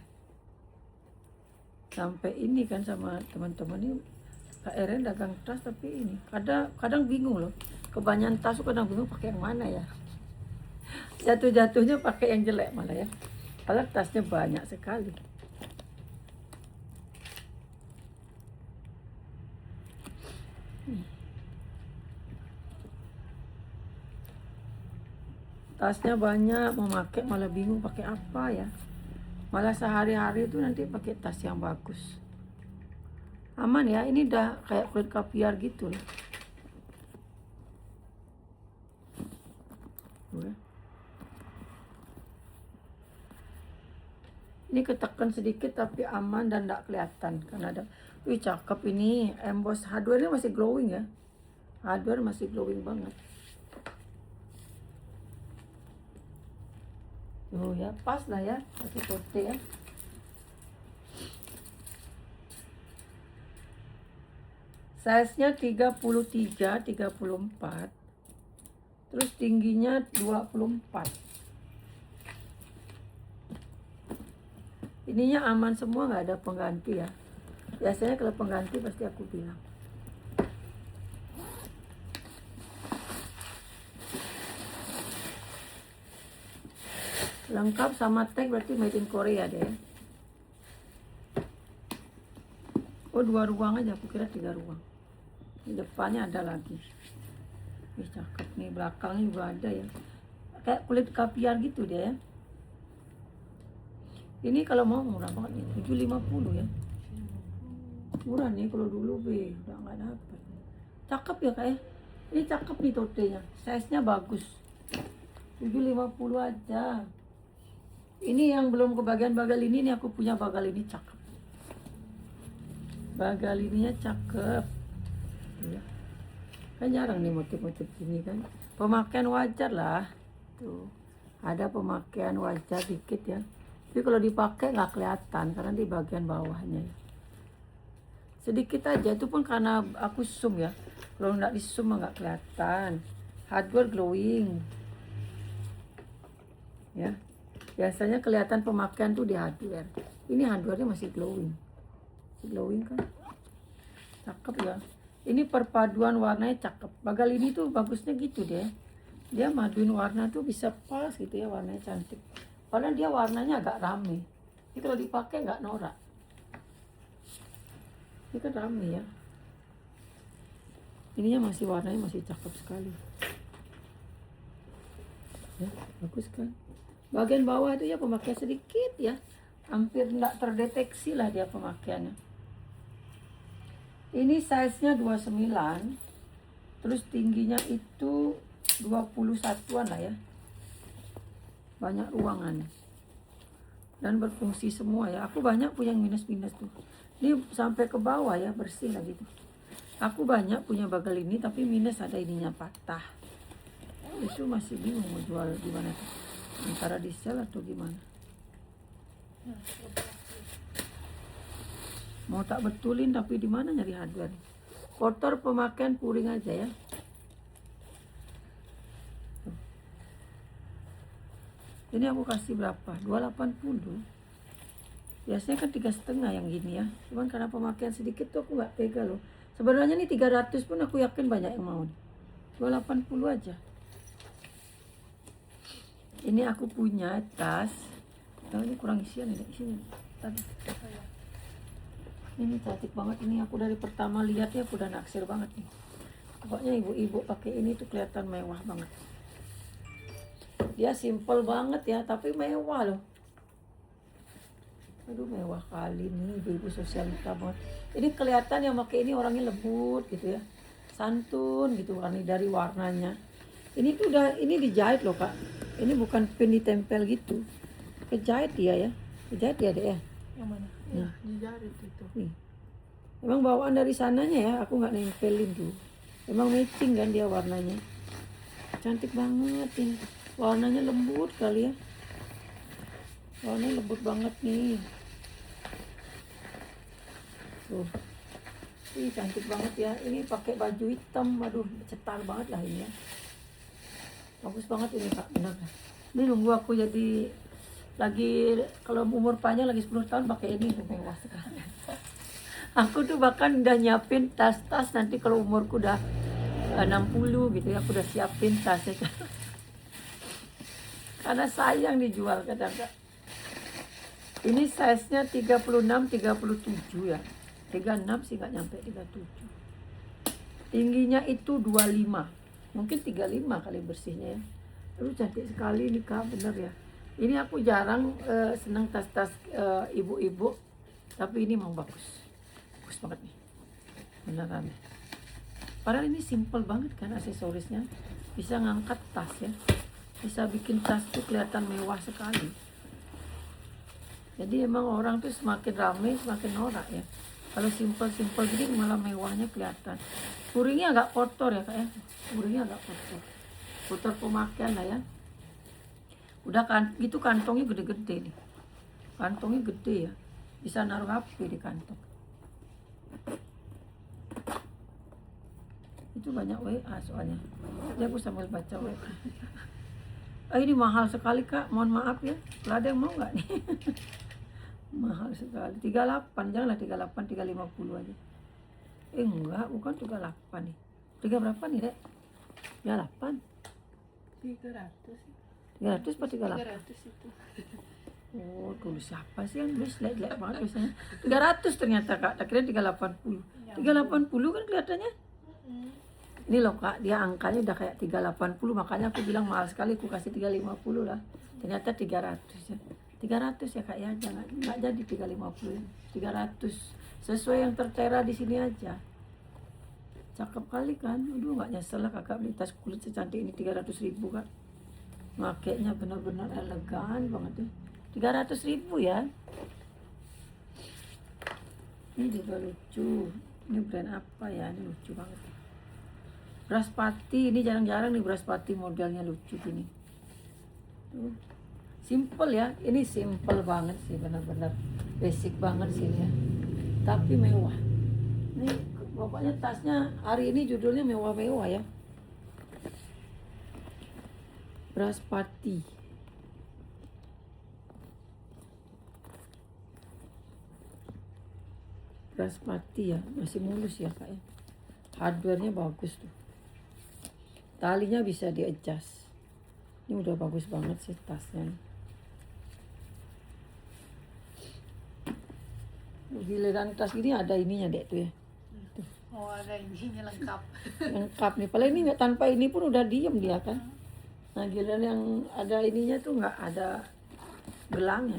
Speaker 1: Sampai ini kan sama teman-teman ini Kak Eren dagang tas tapi ini kadang bingung loh. Kebanyakan tas tuh kadang bingung pakai yang mana ya. Jatuh-jatuhnya pakai yang jelek malah ya. Padahal tasnya banyak sekali. tasnya banyak, mau pakai malah bingung pakai apa ya. Malah sehari-hari itu nanti pakai tas yang bagus. Aman ya, ini udah kayak kulit kaviar gitu loh. Tuh ya. Ini ketekan sedikit tapi aman dan tidak kelihatan karena ada. Wih cakep ini, emboss hardware ini masih glowing ya. Hardware masih glowing banget. Oh ya, pas lah ya, pakai tote ya. Size-nya 33, 34. Terus tingginya 24. Ininya aman semua, nggak ada pengganti ya. Biasanya kalau pengganti pasti aku bilang. Lengkap sama tag berarti made in Korea deh. Oh 2 ruang aja, aku kira 3 ruang. Di depannya ada lagi. Ih cakep nih, belakangnya juga ada ya. Kayak kulit kaviar gitu deh ya. Ini kalau mau murah banget nih, 750 ya. Murah nih, kalau dulu udah nggak dapet. Cakep ya kak ya. Ini cakep nih totenya, size-nya bagus. 750 aja. Ini yang belum ke bagian bagal ini nih, aku punya bagal ini cakep. Bagal ininya cakep. Ya. Kan jarang nih motif-motif gini kan. Pemakaian wajar lah. Tuh. Ada pemakaian wajar dikit ya. Tapi kalau dipakai nggak kelihatan karena di bagian bawahnya. Sedikit aja, itu pun karena aku zoom ya. Kalau nggak di zoom nggak kelihatan. Hardware glowing. Ya. Biasanya kelihatan pemakaian tuh di hardware. Ini hardware-nya masih glowing. Masih glowing kan? Cakep ya. Ini perpaduan warnanya cakep. Bagal ini tuh bagusnya gitu deh. Dia maduin warna tuh bisa pas gitu ya, warnanya cantik. Padahal dia warnanya agak rame. Jadi kalau dipakai nggak norak. Ini kan rame ya. Ininya masih warnanya masih cakep sekali. Ya, bagus kan. Bagian bawah itu ya pemakaian sedikit ya. Hampir nggak terdeteksi lah dia pemakaiannya. Ini size-nya 29. Terus tingginya itu 21-an lah ya. Banyak ruangan. Dan berfungsi semua ya. Aku banyak punya yang minus-minus tuh. Ini sampai ke bawah ya, bersih lah gitu. Aku banyak punya bagal ini tapi minus ada ininya patah. Itu masih bingung mau jual di mana tuh. Antara di sel atau gimana. Mau tak betulin tapi di mana nyari hardware. Kotor pemakaian puring aja ya. Ini aku kasih berapa? 280. Biasanya kan 3,5 yang gini ya. Cuman karena pemakaian sedikit tuh aku nggak tega loh. Sebenarnya nih 300 pun aku yakin banyak yang mau. 280 aja. Ini aku punya tas. Oh, ini kurang isian ya, isinya. Tadi. Ini cantik banget ini. Aku dari pertama lihatnya aku udah naksir banget nih. Pokoknya ibu-ibu pakai ini tuh kelihatan mewah banget. Dia simple banget ya, tapi mewah loh. Aduh mewah kali nih, ibu-ibu sosialita banget. Ini kelihatan yang pakai ini orangnya lembut gitu ya, santun gitu dari warnanya. Ini tuh udah, ini dijahit loh kak. Ini bukan pin ditempel gitu, kejahit dia ya, kejahit dia deh ya.
Speaker 2: Yang mana? Ya, di jarit itu.
Speaker 1: Nih. Emang bawaan dari sananya ya, aku nggak nempelin tuh. Emang matching kan dia warnanya, cantik banget ini. Warnanya lembut kali ya. Warnanya lembut banget nih. Tuh. Ih cantik banget ya. Ini pakai baju hitam. Aduh, cetar banget lah ini ya. Bagus banget ini kak, benar. Ini nunggu aku jadi lagi kalau umur panjang lagi 10 tahun pakai ini mewah sekali. Aku tuh bahkan udah nyiapin tas-tas nanti kalau umurku udah 60 gitu ya, aku udah siapin tasnya. Karena sayang dijual kadang-kadang. Ini size-nya 36, 37 ya. 36 sih nggak nyampe 37. Tingginya itu 25. Mungkin 35 kali bersihnya ya. Aduh cantik sekali nih Kak, bener ya. Ini aku jarang senang tas-tas ibu-ibu, tapi ini memang bagus. Bagus banget nih. Beneran. Padahal ini simple banget kan aksesorisnya. Bisa ngangkat tas ya. Bisa bikin tas tuh kelihatan mewah sekali. Jadi emang orang tuh semakin ramai semakin norak ya. Kalau simple-simple gini malah mewahnya kelihatan. Puringnya agak kotor ya Kak ya. Puringnya agak kotor. Kotor pemakaian lah ya. Udah kan gitu kantongnya gede-gede nih. Kantongnya gede ya. Bisa naruh HP di kantong. Itu banyak WA soalnya. Jadi aku sambil baca WA. Ini mahal sekali Kak. Mohon maaf ya. Kalau ada yang mau nggak nih? Mahal sekali. 38, janganlah 38, 350 aja. Enggak, bukan 38 nih. 3 berapa nih, Dek? 38.
Speaker 2: 300 sih.
Speaker 1: 300 apa 38?
Speaker 2: 300 itu.
Speaker 1: Oh, tulis siapa sih yang tulis jelek banget tulisannya. 300 ternyata Kak. Tak kira 380. 380 kan kelihatannya. Ini loh Kak, dia angkanya udah kayak 380, makanya aku bilang mahal sekali, aku kasih 350 lah. Ternyata 300 ya. 300 ya Kak ya, jangan nggak jadi 350 ya. 300 sesuai yang tertera di sini aja. Cakep kali kan. Aduh nggak nyesel lah Kakak beli tas kulit secantik ini 300.000 Kak. Makainya benar-benar elegan banget ya. 300.000 ya. Ini juga lucu. Ini brand apa ya? Ini lucu banget. Braspati, ini jarang-jarang nih Braspati modelnya lucu gini. Tuh. Simple ya, ini simple banget sih, benar-benar basic banget sih ya. Tapi mewah. Ini pokoknya tasnya hari ini judulnya mewah-mewah ya. Braspati. Braspati ya, masih mulus ya Kak ya. Hardware-nya bagus tuh. Talinya bisa di-adjust. Ini udah bagus banget sih tasnya. Giliran tas gini ada ininya Dek tuh ya.
Speaker 2: Oh ada ininya lengkap.
Speaker 1: Lengkap nih. Padahal ini nggak, tanpa ini pun udah diem dia kan. Nah giliran yang ada ininya tuh nggak ada gelangnya.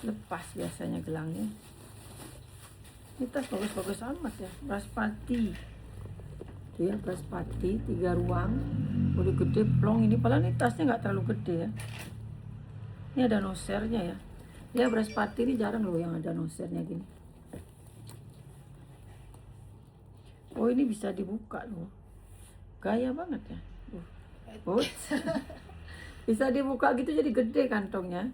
Speaker 1: Lepas biasanya gelangnya. Ini tas bagus-bagus amat ya. Braspati. Tuh ya Braspati 3 ruang. Udah gede plong ini. Padahal ini tasnya nggak terlalu gede ya. Ini ada nosernya ya. Ya Braspati ini jarang loh yang ada nosernya gini. Oh ini bisa dibuka loh. Gaya banget ya. Bisa dibuka gitu jadi gede kantongnya.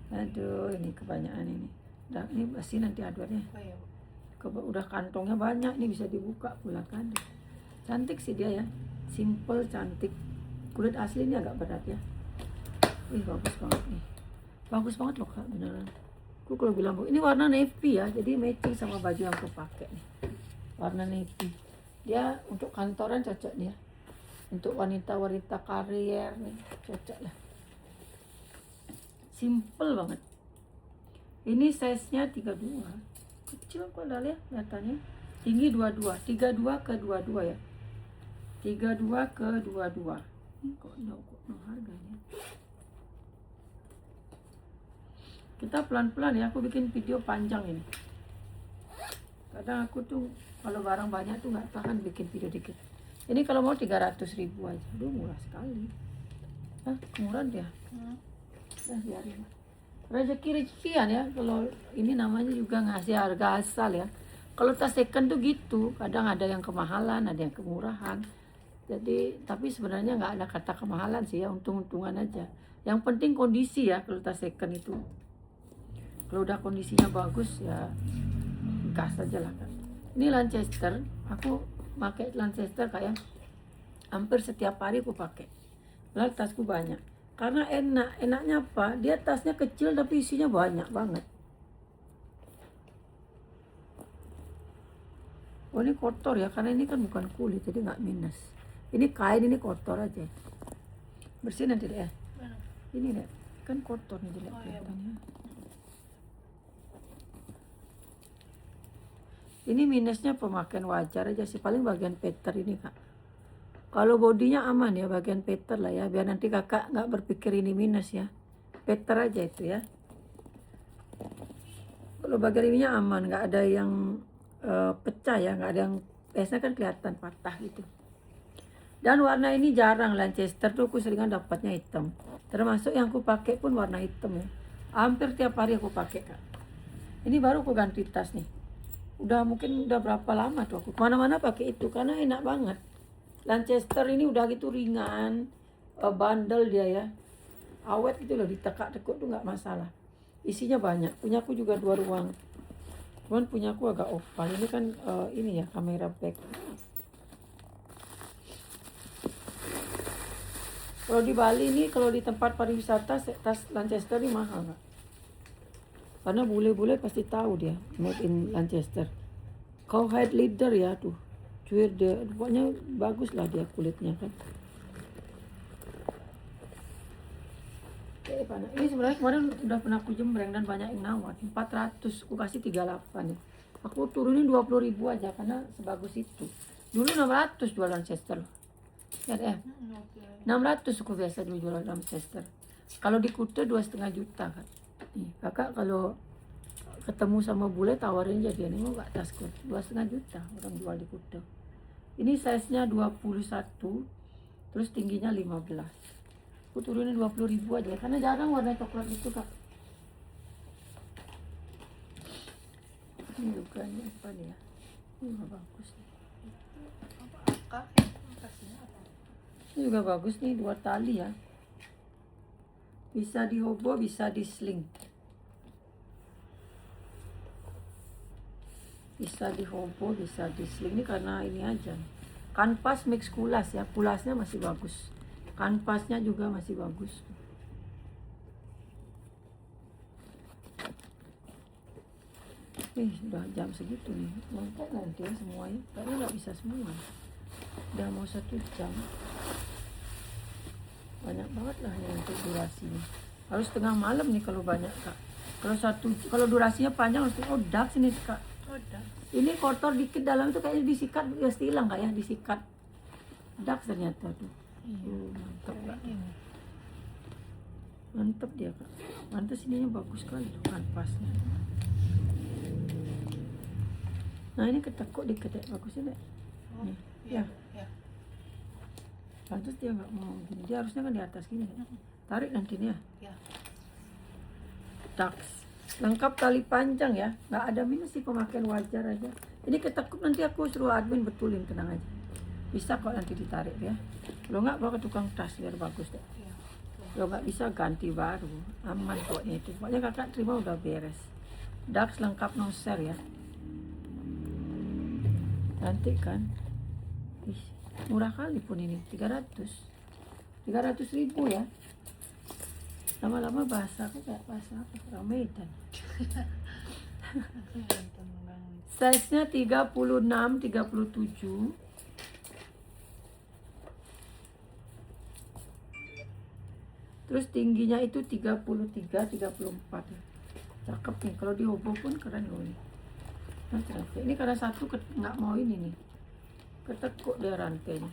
Speaker 1: Aduh ini kebanyakan ini. Udah, ini bersih nanti hardware-nya.
Speaker 2: Oh iya.
Speaker 1: Udah kantongnya banyak nih bisa dibuka pula kan. Cantik sih dia ya. Simple cantik. Kulit asli ini agak berat ya. Ih bagus banget nih. Bagus banget loh Kak, beneran. Aku kalau bilang ini warna navy ya, jadi matching sama baju yang aku pakai nih. Warna navy. Dia untuk kantoran cocok dia. Untuk wanita-wanita karier nih, cocok lah. Simple banget. Ini size-nya 32. Kecil kok ya kelihatannya. Tinggi 22, 32 ke 22 ya. 32 ke 22. Ini kok no harganya. Kita pelan-pelan ya, aku bikin video panjang ini. Kadang aku tuh kalau barang banyak tuh nggak tahan bikin video dikit. Ini kalau mau 300.000 aja. Aduh murah sekali. Hah, murah dia. Biarin. Rezeki-rezekian ya. Kalau ini namanya juga ngasih harga asal ya. Kalau tas second tuh gitu. Kadang ada yang kemahalan, ada yang kemurahan. Jadi, tapi sebenarnya nggak ada kata kemahalan sih ya. Untung-untungan aja. Yang penting kondisi ya kalau tas second itu. Kalau udah kondisinya bagus ya gas aja lah kan. Ini Lancaster, aku pakai Lancaster kayak hampir setiap hari aku pakai. Lalu tasku banyak. Karena enaknya apa? Dia tasnya kecil tapi isinya banyak banget. Oh ini kotor ya, karena ini kan bukan kulit jadi nggak minus. Ini kain, ini kotor aja. Bersih nanti deh ya. Ini deh, kan kotor nih jelek kelihatannya. Ini minusnya pemakaian wajar aja sih, paling bagian peter ini Kak. Kalau bodinya aman ya, bagian Peter lah ya, biar nanti kakak nggak berpikir ini minus ya. Peter aja itu ya. Kalau bagian ininya aman, nggak ada yang pecah ya, nggak ada yang biasanya kan kelihatan patah gitu. Dan warna ini jarang, Lancaster tuh aku seringan dapatnya hitam. Termasuk yang aku pakai pun warna hitam ya. Hampir tiap hari aku pakai kak. Ini baru aku ganti tas nih. Mungkin udah berapa lama tuh aku kemana-mana pakai itu karena enak banget. Lancaster ini udah gitu ringan, bandel dia ya, awet gitu loh, ditekak-tekuk tuh nggak masalah. Isinya banyak. Punya aku juga 2 ruang. Cuman punya aku agak oval. Ini kan ini ya kamera back. Kalau di Bali ini, kalau di tempat pariwisata, tas Lancaster ini mahal nggak? Karena bule-bule pasti tahu dia made in Lancaster. Cowhide leather ya tuh, cuir dia, pokoknya bagus lah dia kulitnya kan. Ini sebenarnya kemarin udah pernah aku jembreng dan banyak yang nawar. 400, aku kasih 38 ya. Aku turunin 20.000 aja karena sebagus itu. Dulu 600 jual Lancaster. Ya deh. 600 aku biasa dulu jual Lancaster. Kalau di Kuta 2,5 juta kan. Nih, kakak kalau ketemu sama bule tawarin aja dia, nih mau gak tasku 2,5 juta orang jual di Kuta. Ini size nya 21, terus tingginya 15. Aku turunin 20.000 aja karena jarang warna coklat itu kak. Ini juga nih apa nih ya, ini juga bagus nih.
Speaker 2: Akak kasihnya apa?
Speaker 1: Ini juga bagus nih, 2 tali ya, bisa di hobo bisa di sling, bisa di hobo bisa di sling. Ini karena ini aja kanvas mix kulas ya, kulasnya masih bagus, kanvasnya juga masih bagus. Sudah jam segitu nih, nonton nanti ya semuanya, karena nggak bisa semua, udah mau 1 jam, banyak banget lah yang untuk durasinya. Harus tengah malam nih kalau banyak kak. Kalau durasinya panjang harus dark sini kak. Ini kotor dikit dalam itu kayaknya disikat, pasti hilang kak ya, disikat. Dark ternyata tuh. Mantap kak. Mantap dia kak. Mantas ininya bagus sekali tuh kanvasnya. Nah ini ketekuk dikit ya, bagusnya deh. Nih, ya. Pantas dia nggak mau gini, dia harusnya kan di atas gini. Tarik nanti nih ya. Tax. Lengkap tali panjang ya, nggak ada minus sih, pemakaian wajar aja. Ini ketekuk nanti aku suruh admin betulin, tenang aja. Bisa kok nanti ditarik ya. Kalau nggak bawa ke tukang tas biar bagus deh. Kalau nggak bisa ganti baru, aman pokoknya itu. Pokoknya kakak terima udah beres. Dax lengkap no share ya. Cantik kan? Ih, murah kali pun ini, 300.000 ya. Lama-lama bahasa aku kayak bahasa apa? Orang Medan. Size nya 36, 37. Terus tingginya itu 33, 34 ya. Cakep nih, kalau di hobo pun keren loh ini. Nah, ini karena satu nggak mau ini nih, ketekuk dia rantainya.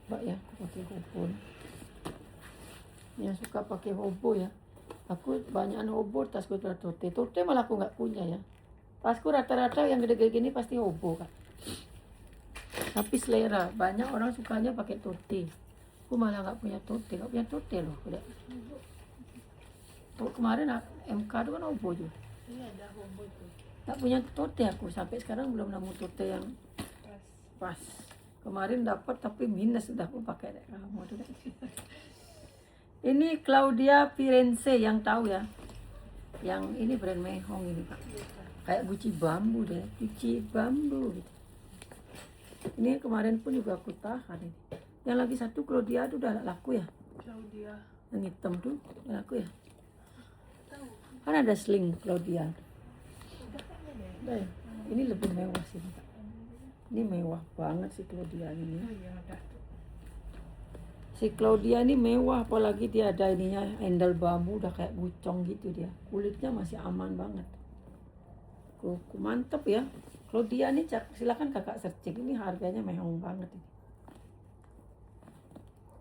Speaker 1: Mbak ya, aku pakai hobo. Yang suka pakai hobo ya. Aku banyakan hobo, tasku tote. Tote malah aku nggak punya ya. Tasku rata-rata yang gede-gede gini pasti hobo kan. Tapi selera, banyak orang sukanya pakai tote. Aku malah nggak punya tote loh. Udah. Kemarin MK itu kan hobo juga.
Speaker 2: Iya ada hobo tuh.
Speaker 1: Nggak punya tote aku, sampai sekarang belum nemu tote yang pas. Kemarin dapat tapi minus, udah aku pakai deh kamu tuh deh. Ini Claudia Firenze yang tahu ya. Yang ini brand mehong ini Pak. Kayak Gucci bambu deh, Gucci bambu gitu. Ini kemarin pun juga aku tahan ini. Yang lagi satu Claudia itu udah laku ya.
Speaker 2: Claudia.
Speaker 1: Yang hitam tuh udah laku ya. Kan ada sling Claudia. Nah, ini lebih mewah sih Pak. Ini mewah banget si Claudia ini. Si Claudia ini mewah, apalagi dia ada ininya handle bambu, udah kayak bucong gitu dia. Kulitnya masih aman banget. Mantep ya. Claudia ini silakan kakak searching, ini harganya mehong banget ini.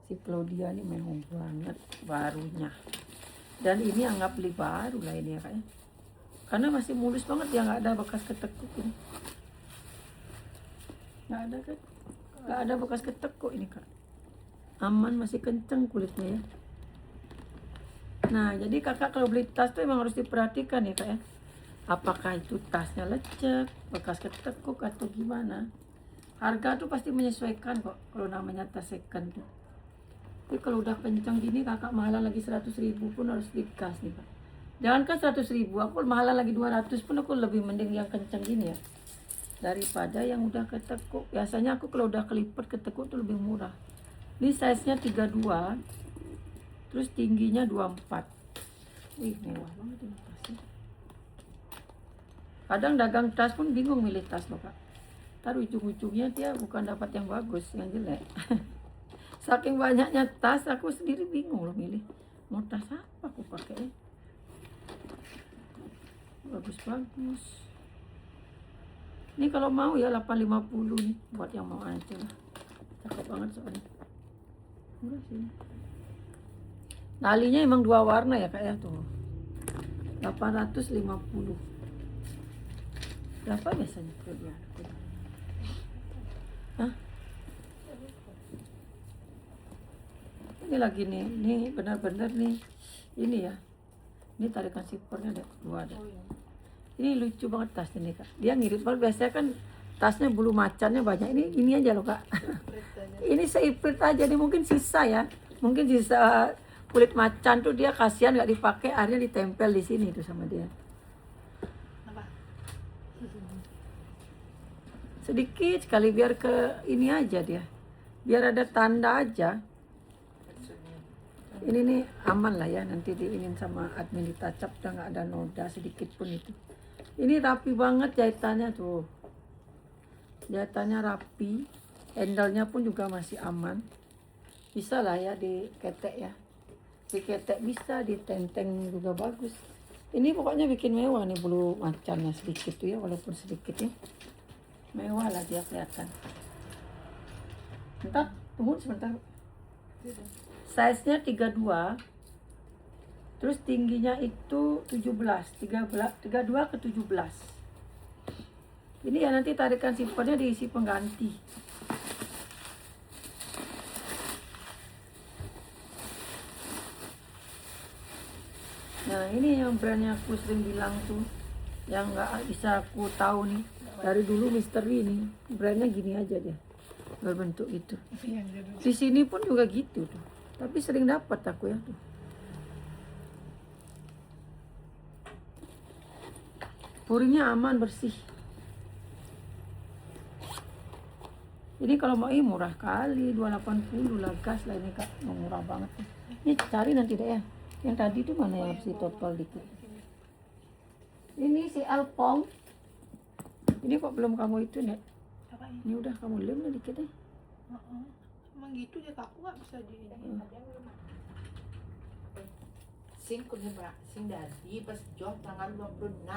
Speaker 1: Si Claudia ini mewah banget barunya. Dan ini anggap beli baru lah ini ya kak ya. Karena masih mulus banget ya, nggak ada bekas ketekuk ini. Nggak ada kan? Nggak ada bekas ketekuk ini kak. Aman, masih kenceng kulitnya ya. Nah jadi kakak kalau beli tas tuh emang harus diperhatikan ya kak ya. Apakah itu tasnya lecek, bekas ketekuk atau gimana. Harga tuh pasti menyesuaikan kok kalau namanya tas second tuh. Tapi kalau udah kencang gini kakak mahalan lagi 100.000 pun harus dikas nih pak. Jangankan 100.000, aku mahalan lagi 200 pun aku lebih mending yang kencang gini ya. Daripada yang udah ketekuk. Biasanya aku kalau udah kelipet ketekuk tuh lebih murah. Ini size nya 32. Terus tingginya 24. Wih mewah banget ini tasnya. Kadang dagang tas pun bingung milih tas loh kak. Ntar ujung-ujungnya dia bukan dapat yang bagus, yang jelek. Saking banyaknya tas, aku sendiri bingung loh milih. Mau tas apa aku pakai? Bagus-bagus. Ini kalau mau ya 850 nih. Buat yang mau aja lah. Cakep banget soalnya. Murah sih. Talinya emang 2 warna ya kak ya tuh. 850. Berapa biasanya kalau Hah? Ini lagi nih, ini benar-benar nih, ini ya, ini tarikan sipernya ada 2 ada. Ini lucu banget tasnya nih kak. Dia ngirit banget, biasanya kan tasnya bulu macannya banyak. Ini aja loh kak. Ini seiprit aja, ini mungkin sisa ya, mungkin sisa kulit macan tuh dia kasihan nggak dipakai, akhirnya ditempel di sini tuh sama dia. Sedikit sekali biar ke ini aja dia, biar ada tanda aja. Ini nih aman lah ya, nanti diinin sama admin ditacap udah nggak ada noda sedikit pun itu. Ini rapi banget jahitannya tuh, jahitannya rapi, handle-nya pun juga masih aman. Bisa lah ya diketek ya, diketek bisa, ditenteng juga bagus. Ini pokoknya bikin mewah nih bulu macannya sedikit tuh ya, walaupun sedikit ya, mewah lah dia kelihatan. Bentar, tunggu sebentar. Size-nya 32. Terus tingginya itu 32 ke 17. Ini ya nanti tarikan sipernya diisi pengganti. Nah ini yang brandnya aku sering bilang tuh, yang nggak bisa aku tahu nih dari dulu misteri ini, brandnya gini aja dia, berbentuk gitu. Di sini pun juga gitu tuh, tapi sering dapat aku ya tuh. Puringnya aman, bersih. Ini kalau mau murah kali, 280 lah, gas lah ini kak, murah banget. Ini cari nanti deh ya. Yang tadi tuh mana yang harus ditopel dikit. Ini si Alpong. Ini kok belum kamu itu nek? Ini udah kamu lem lah dikit deh.
Speaker 2: Emang gitu ya kak, aku nggak bisa di
Speaker 3: Sing kudu sing dari pas joh tanggal 26.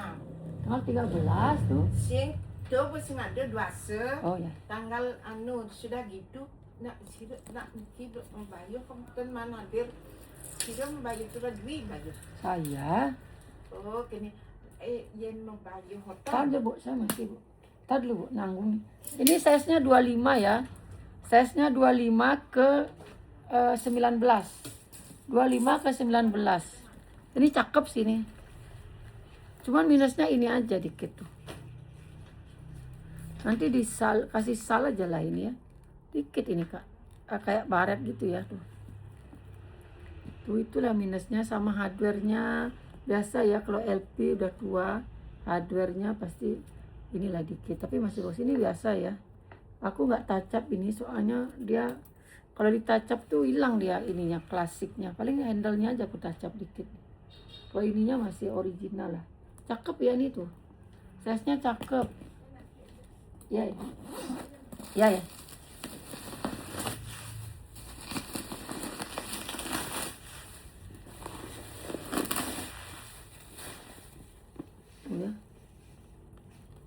Speaker 1: Tanggal 13 tuh.
Speaker 3: Sing tuh pas sing ada 2
Speaker 1: Oh ya.
Speaker 3: tanggal anu sudah gitu. Nak sih nak hidup membayar kemudian mana dir tidak membayar sudah duit bayar.
Speaker 1: Saya.
Speaker 3: Oh kini yen membayar hotel.
Speaker 1: Tadi bu, saya masih bu. Tadi dulu bu, nanggung nih. Ini size-nya 25 ya. Size-nya 25 ke 19. 25 ke 19. Ini cakep sih nih. Cuman minusnya ini aja dikit tuh. Nanti kasih sal aja lah ini ya. Dikit ini kak. Kayak baret gitu ya tuh. Tuh itulah minusnya, sama hardware-nya. Biasa ya kalau LP udah tua, hardware-nya pasti inilah dikit. Tapi masih bagus, ini biasa ya. Aku nggak tacap ini soalnya dia kalau ditacap tuh hilang dia ininya, klasiknya. Paling handle-nya aja aku tacap dikit. Kalau ininya masih original lah. Cakep ya ini tuh. Size-nya cakep. Ya ya. Ya ya. Ya.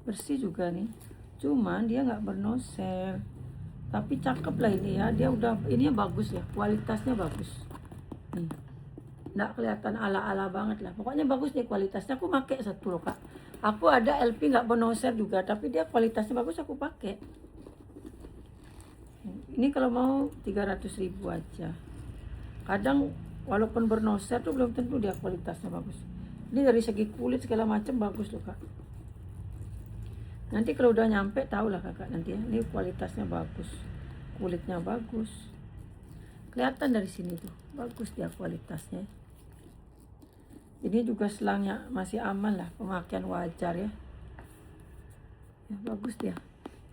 Speaker 1: Bersih juga nih. Cuman dia nggak bernoser. Tapi cakep lah ini ya, dia udah ininya bagus ya, kualitasnya bagus nih, nggak kelihatan ala-ala banget lah, pokoknya bagus nih kualitasnya. Aku pakai satu loh kak, aku ada LP nggak bonoser juga tapi dia kualitasnya bagus, aku pakai. Ini kalau mau 300.000 aja. Kadang walaupun bernoser tuh belum tentu dia kualitasnya bagus. Ini dari segi kulit segala macam bagus loh kak. Nanti kalau udah nyampe tau lah kakak nanti ya. Ini kualitasnya bagus, kulitnya bagus. Kelihatan dari sini tuh, bagus dia kualitasnya. Ini juga selangnya masih aman lah, pemakaian wajar ya. Ya bagus dia,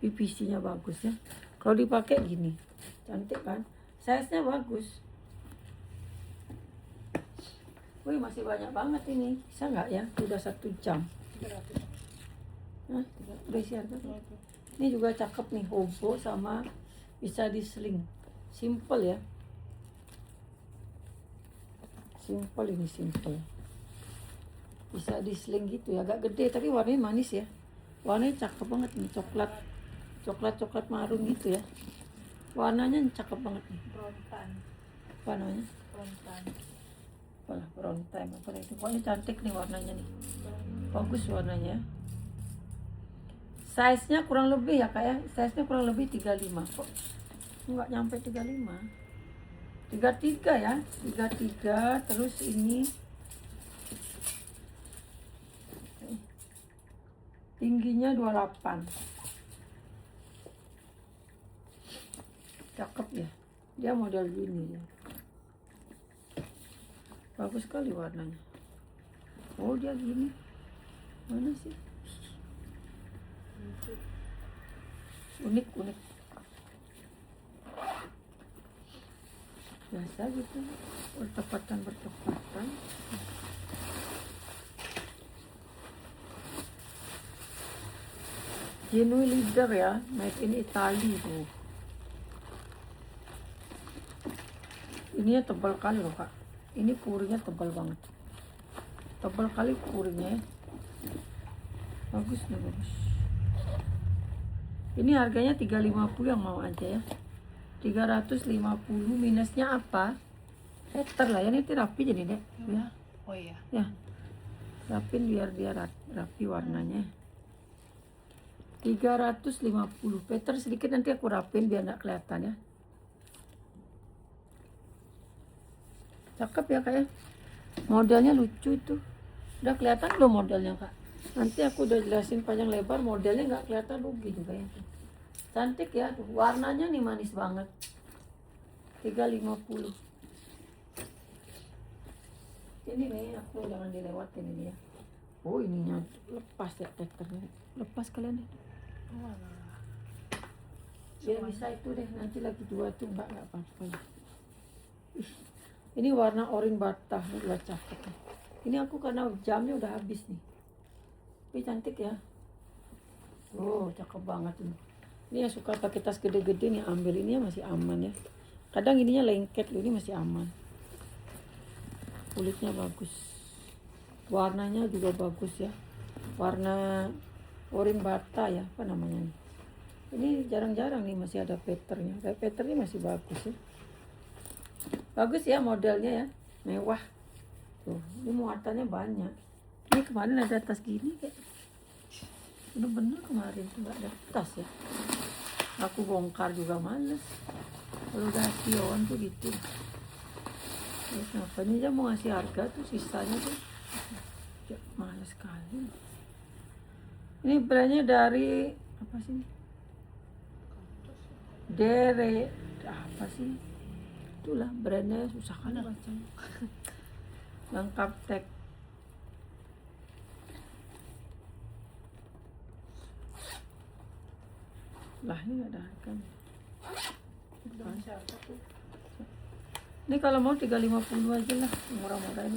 Speaker 1: PVC-nya bagus ya. Kalau dipakai gini, cantik kan? Size-nya bagus. Wih masih banyak banget ini, bisa nggak ya? Udah 1 jam. Nah, udah isi harga tuh. Ini juga cakep nih, hobo sama bisa diseling. Simple ya. Simple ini, simple. Bisa diseling gitu ya, agak gede tapi warnanya manis ya. Warnanya cakep banget nih, coklat marun gitu ya. Warnanya cakep banget nih.
Speaker 2: Brontan.
Speaker 1: Apa namanya?
Speaker 2: Brontan.
Speaker 1: Apalah, brown time apa itu. Pokoknya cantik nih warnanya nih. Bagus warnanya. Size-nya kurang lebih ya kak ya. Size-nya kurang lebih 35. Kok nggak nyampe 35? 33 ya. 33 terus ini tingginya 28. Cakep ya. Dia model gini ya. Bagus sekali warnanya. Oh dia gini. Mana sih? Unik. Biasa gitu. Bertepatan. Genuine leather ya. Made in Italy tuh. Ini ya tebal kali loh kak. Ini kuringnya tebal banget. Tebal kali kuringnya. Bagus nih, bagus. Ini harganya 350 yang mau aja ya. 350 minusnya apa? Heter lah ya, ini rapi jadi deh. Ya.
Speaker 2: Oh iya.
Speaker 1: Ya. Rapin biar dia rapi warnanya. 350. Peter sedikit nanti aku rapin biar enggak kelihatan ya. Cakep ya kak ya. Modelnya lucu itu. Udah kelihatan belum modelnya kak? Nanti aku udah jelasin panjang lebar, modelnya nggak kelihatan rugi juga ya. Cantik ya tuh. Warnanya nih manis banget. 350. Ini nih aku jangan dilewatin ini ya. Oh ininya lepas ya tekernya. Lepas kalian deh. Biar bisa itu deh. Nanti lagi 2 tuh nggak apa-apa ya. Ini warna oranye bata, ini juga cakep nih. Ini aku karena jamnya udah habis nih. Ini cantik ya. Oh, cakep banget ini. Ini yang suka pakai tas gede-gede nih ambil, ini masih aman ya. Kadang ininya lengket loh, ini masih aman. Kulitnya bagus. Warnanya juga bagus ya. Warna oranye bata ya, apa namanya nih. Ini jarang-jarang nih masih ada patternnya. Patternnya masih bagus ya. Bagus ya modelnya ya, mewah. Tuh, ini muatannya banyak. Ini kemarin ada tas gini kayak. Bener-bener kemarin tuh nggak ada tas ya. Aku bongkar juga males. Kalau udah sion tuh gitu. Terus apa ini aja mau ngasih harga tuh sisanya tuh. Ya, males sekali. Ini brandnya dari apa sih? Dere apa sih? Itulah brandnya susah kan bacanya. Lengkap tek. Lah ini ada harga. Ini kalau mau 350 aja lah, murah-murah ini.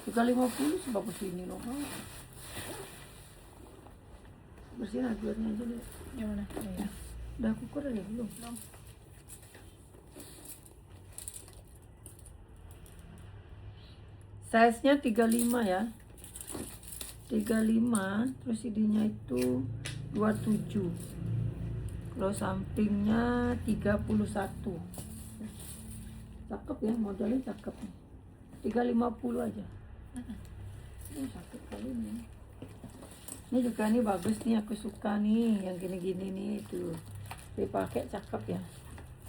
Speaker 1: 350 sebagus ini loh. Bersihin hardware-nya aja deh.
Speaker 2: Yang mana? Ya.
Speaker 1: Udah aku ukur ya belum? Size-nya 35 ya. 35, terus ininya itu 27. Kalau sampingnya 31. Cakep ya, modelnya cakep. 350 aja. Cakep kali ini. Ini juga nih bagus nih, aku suka nih yang gini-gini nih itu. Dipakai cakep ya.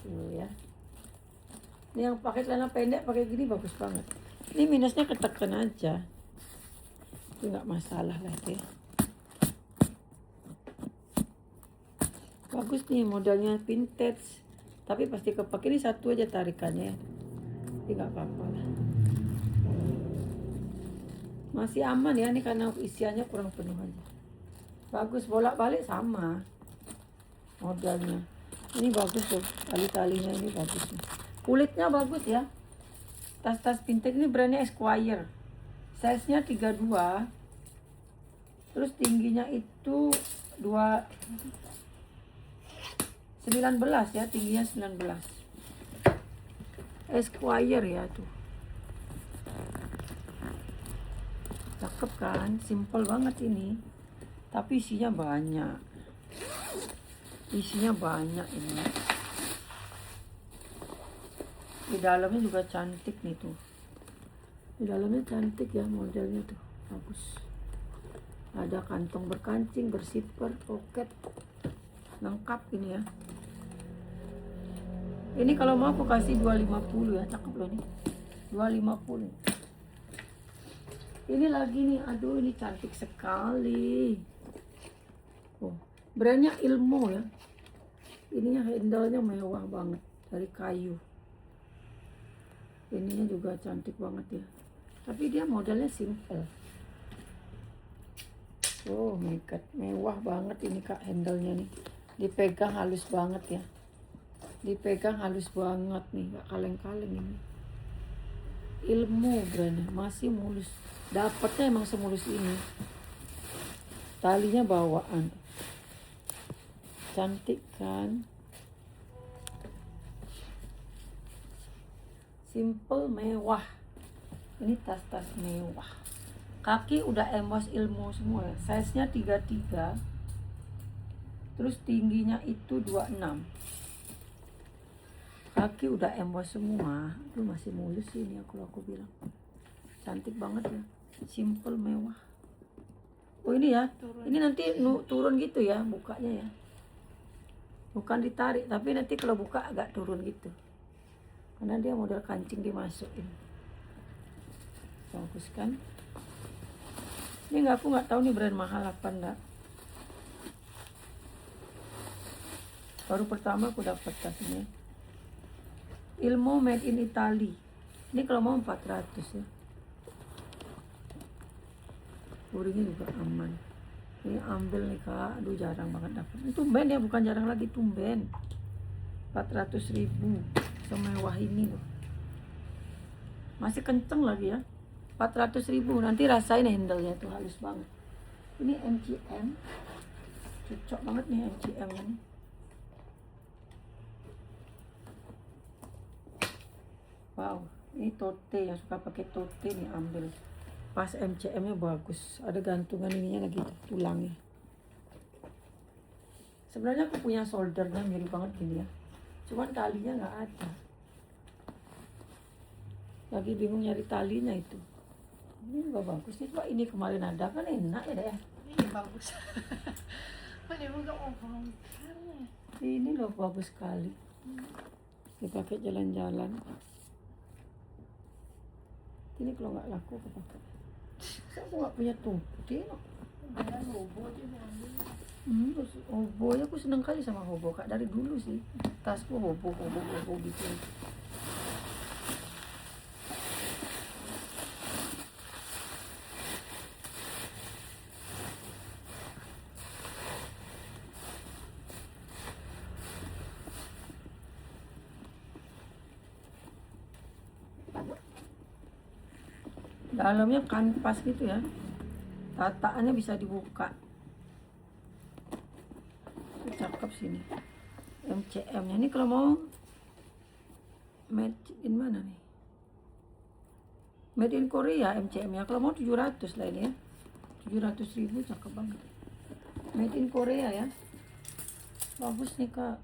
Speaker 1: Tuh ya. Ini yang pakai celana pendek pakai gini bagus banget. Ini minusnya ketekan aja. Itu nggak masalah lah deh. Bagus nih modelnya vintage. Tapi pasti kepake, ini satu aja tarikannya. Tapi nggak apa-apa lah. Masih aman ya nih karena isiannya kurang penuh aja. Bagus, bolak-balik sama modelnya. Ini bagus tuh, tali-talinya ini bagus nih. Kulitnya bagus ya. Tas-tas vintage ini brandnya Esquire. Size-nya 32. Terus tingginya itu 19 ya, tingginya 19. Esquire ya tuh. Cakep kan, simple banget ini. Tapi isinya banyak. Isinya banyak ini. Di dalamnya juga cantik nih tuh. Di dalamnya cantik ya modelnya tuh. Bagus. Ada kantong berkancing, bersipper, pocket. Lengkap ini ya. Ini kalau mau aku kasih 250 ya, cakep loh nih. 250. Ini lagi nih, aduh ini cantik sekali. Oh, brandnya Ilmo ya. Ininya handle-nya mewah banget dari kayu. Ininya juga cantik banget ya. Tapi dia modelnya simple. Oh my god, mewah banget ini kak handle-nya nih. Dipegang halus banget ya. Dipegang halus banget nih, gak kaleng-kaleng ini. Ilmu brandnya masih mulus. Dapatnya emang semulus ini. Talinya bawaan. Cantik kan? Simple mewah. Ini tas-tas mewah. Kaki udah emboss Ilmo semua ya. Size-nya 33. Terus tingginya itu 26. Kaki udah emboss semua. Itu masih mulus sih ini aku bilang. Cantik banget ya. Simple mewah. Oh ini ya. Ini nanti turun gitu ya bukanya ya. Bukan ditarik, tapi nanti kalau buka agak turun gitu. Karena dia model kancing dimasukin. Bagus kan? Ini aku nggak tahu nih brand mahal apa enggak. Baru pertama aku dapat tas ini. Ilmo made in Italy. Ini kalau mau 400 ya. Luringnya juga aman. Ini ambil nih kak. Aduh jarang banget dapat. Ini tumben ya, bukan jarang lagi, tumben. 400.000. Semewah ini loh. Masih kenceng lagi ya. 400.000. Nanti rasain handle-nya tuh halus banget. Ini MCM. Cocok banget nih MCM ini. Wow, ini tote yang suka pakai tote nih ambil. Pas MCM-nya bagus. Ada gantungan ininya lagi tulangnya. Sebenarnya aku punya soldernya mirip banget gini ya. Cuman talinya nggak ada. Lagi bingung nyari talinya itu. Ini juga bagus nih Pak. Ini kemarin ada kan enak ya deh.
Speaker 2: Ini bagus. Mana juga orang.
Speaker 1: Ini loh bagus sekali. Dipakai jalan-jalan. Ini kalau nggak laku aku pakai. Aku nggak punya tote.
Speaker 2: Ada logo aja diambil.
Speaker 1: Terus hobo ya, aku seneng kali sama hobo kak dari dulu sih. Tasku hobo gitu. Dalamnya kanvas gitu ya. Tataannya bisa dibuka. Cakep sini. MCM-nya ini kalau mau made in mana nih? Made in Korea MCM-nya. Kalau mau 700 lah ini ya. 700.000 cakep banget. Made in Korea ya. Bagus nih kak.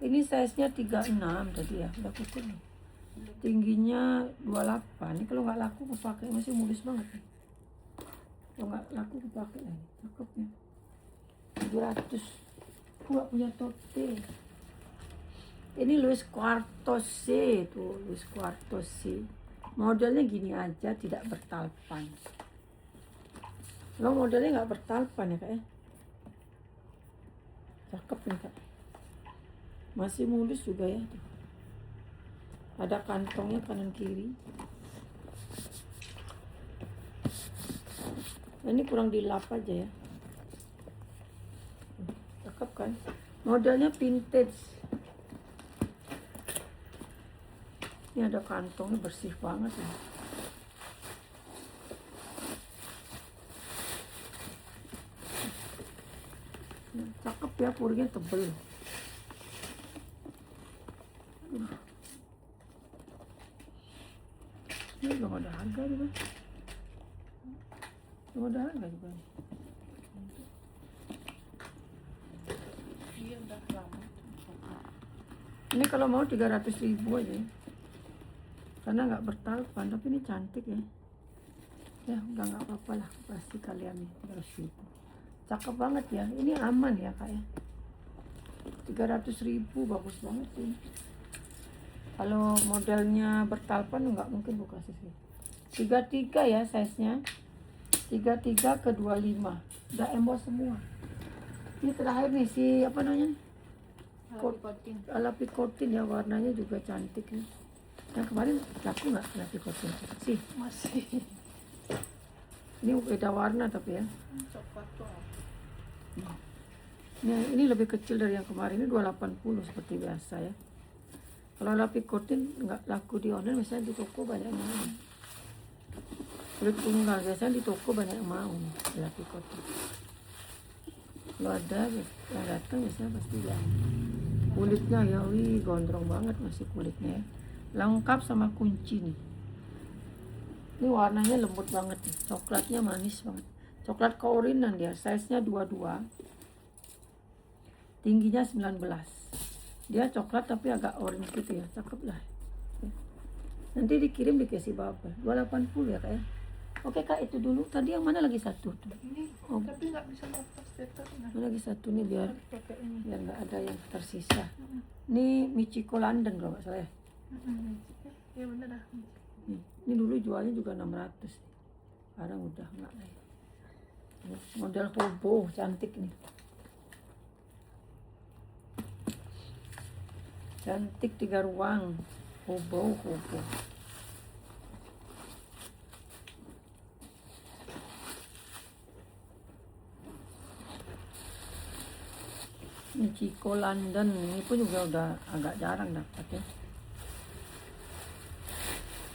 Speaker 1: Ini size-nya 36 tadi ya, udah kukur nih. Tingginya 28. Ini kalau nggak laku aku pakai, masih mulus banget nih. Kalau nggak laku aku pakai lagi, cakep ya. 700. Aku nggak punya tote. Ini Louis Quartos C tuh, Louis Quartos C. Modelnya gini aja, tidak bertalpan. Lo modelnya nggak bertalpan ya kak ya? Cakep nih kak. Masih mulus juga ya. Ada kantongnya kanan kiri. Ini kurang dilap aja ya. Cakep kan? Modelnya vintage. Ini ada kantongnya bersih banget ya. Cakep ya, purinya tebel. Ini belum ada harga juga. Belum ada harga juga.
Speaker 2: Iya udah lama.
Speaker 1: Ini kalau mau 300.000 aja ya. Karena nggak bertalpan, tapi ini cantik ya. Ya udah nggak apa-apa lah, pasti kalian nih 300.000. Cakep banget ya, ini aman ya kak ya. 300.000 bagus banget sih. Kalau modelnya bertalpan nggak mungkin buka sih. 33 ya size-nya. 33 ke 25. Udah emboss semua. Ini terakhir nih si apa namanya?
Speaker 2: Kotin.
Speaker 1: Alapikotin ya, warnanya juga cantik nih. Yang kemarin laku nggak alapikotin? Sih,
Speaker 2: Masih
Speaker 1: ini beda warna tapi ya.
Speaker 2: coklat tuh.
Speaker 1: Ini lebih kecil dari yang kemarin, ini 280 seperti biasa ya. Kalau alapikotin nggak laku di online, misalnya di toko banyak yang mau. Kulit tunggal biasanya di toko banyak yang mau alapikotin. Kalau ada yang datang biasanya pasti ya. Kulitnya ya, wih gondrong banget masih kulitnya ya. Lengkap sama kunci nih. Ini warnanya lembut banget nih, coklatnya manis banget. Coklat kourinan dia, size-nya 22. Tingginya 19. Dia coklat tapi agak orange gitu ya, cakep lah. Nanti dikirim dikasih bubble. 280 ya kak ya. Oke kak, itu dulu. Tadi yang mana lagi satu tuh?
Speaker 2: Ini
Speaker 1: Oh.
Speaker 2: tapi nggak bisa lepas tetapnya.
Speaker 1: Ini lagi satu nih biar
Speaker 2: Pakai ini.
Speaker 1: nggak ada yang tersisa. Ini Michiko London kalau nggak salah ya.
Speaker 2: Ya bener dah.
Speaker 1: Nih, ini dulu jualnya juga 600. Sekarang udah nggak lah ya. Ini model hobo cantik nih. Cantik 3 ruang. Hobo. Ini Chico London, ini pun juga udah agak jarang dapat ya.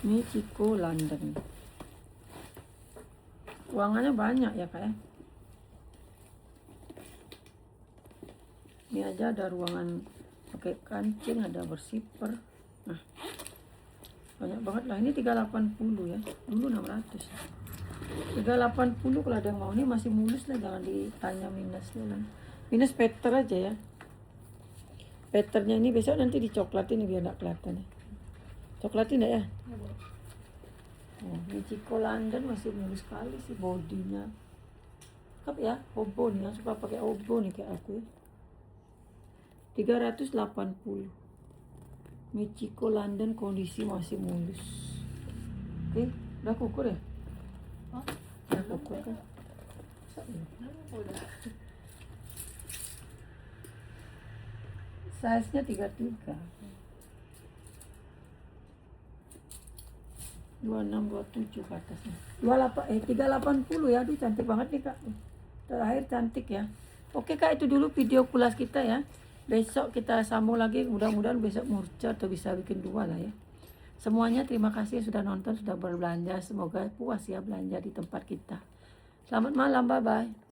Speaker 1: Ini Chico London. Ruangannya banyak ya kak ya. Ini aja ada ruangan pakai kancing, ada bersiper. Nah, banyak banget lah. Ini 380 ya. Dulu 600. 380 kalau ada yang mau, ini masih mulus lah, jangan ditanya minusnya lah. Minus peter aja ya. Peternya ini besok nanti dicoklatin biar nggak kelihatan ya. Coklatin enggak ya? Oh, ini Chico London masih mulus sekali sih bodinya. Cakep ya, hobo nih, yang suka pakai hobo nih kayak aku ya. 380. Michiko London kondisi masih mulus. Oke, udah kukur ya?
Speaker 2: Hah?
Speaker 1: Udah kukur kan?
Speaker 2: Udah.
Speaker 1: Size-nya 33. 26, 27 ke atasnya. 380 ya, aduh cantik banget nih kak. Terakhir cantik ya. Oke kak, itu dulu video kulas kita ya. Besok kita sambung lagi, mudah-mudahan besok murca atau bisa bikin 2 lah ya. Semuanya terima kasih sudah nonton, sudah berbelanja. Semoga puas ya belanja di tempat kita. Selamat malam, bye-bye.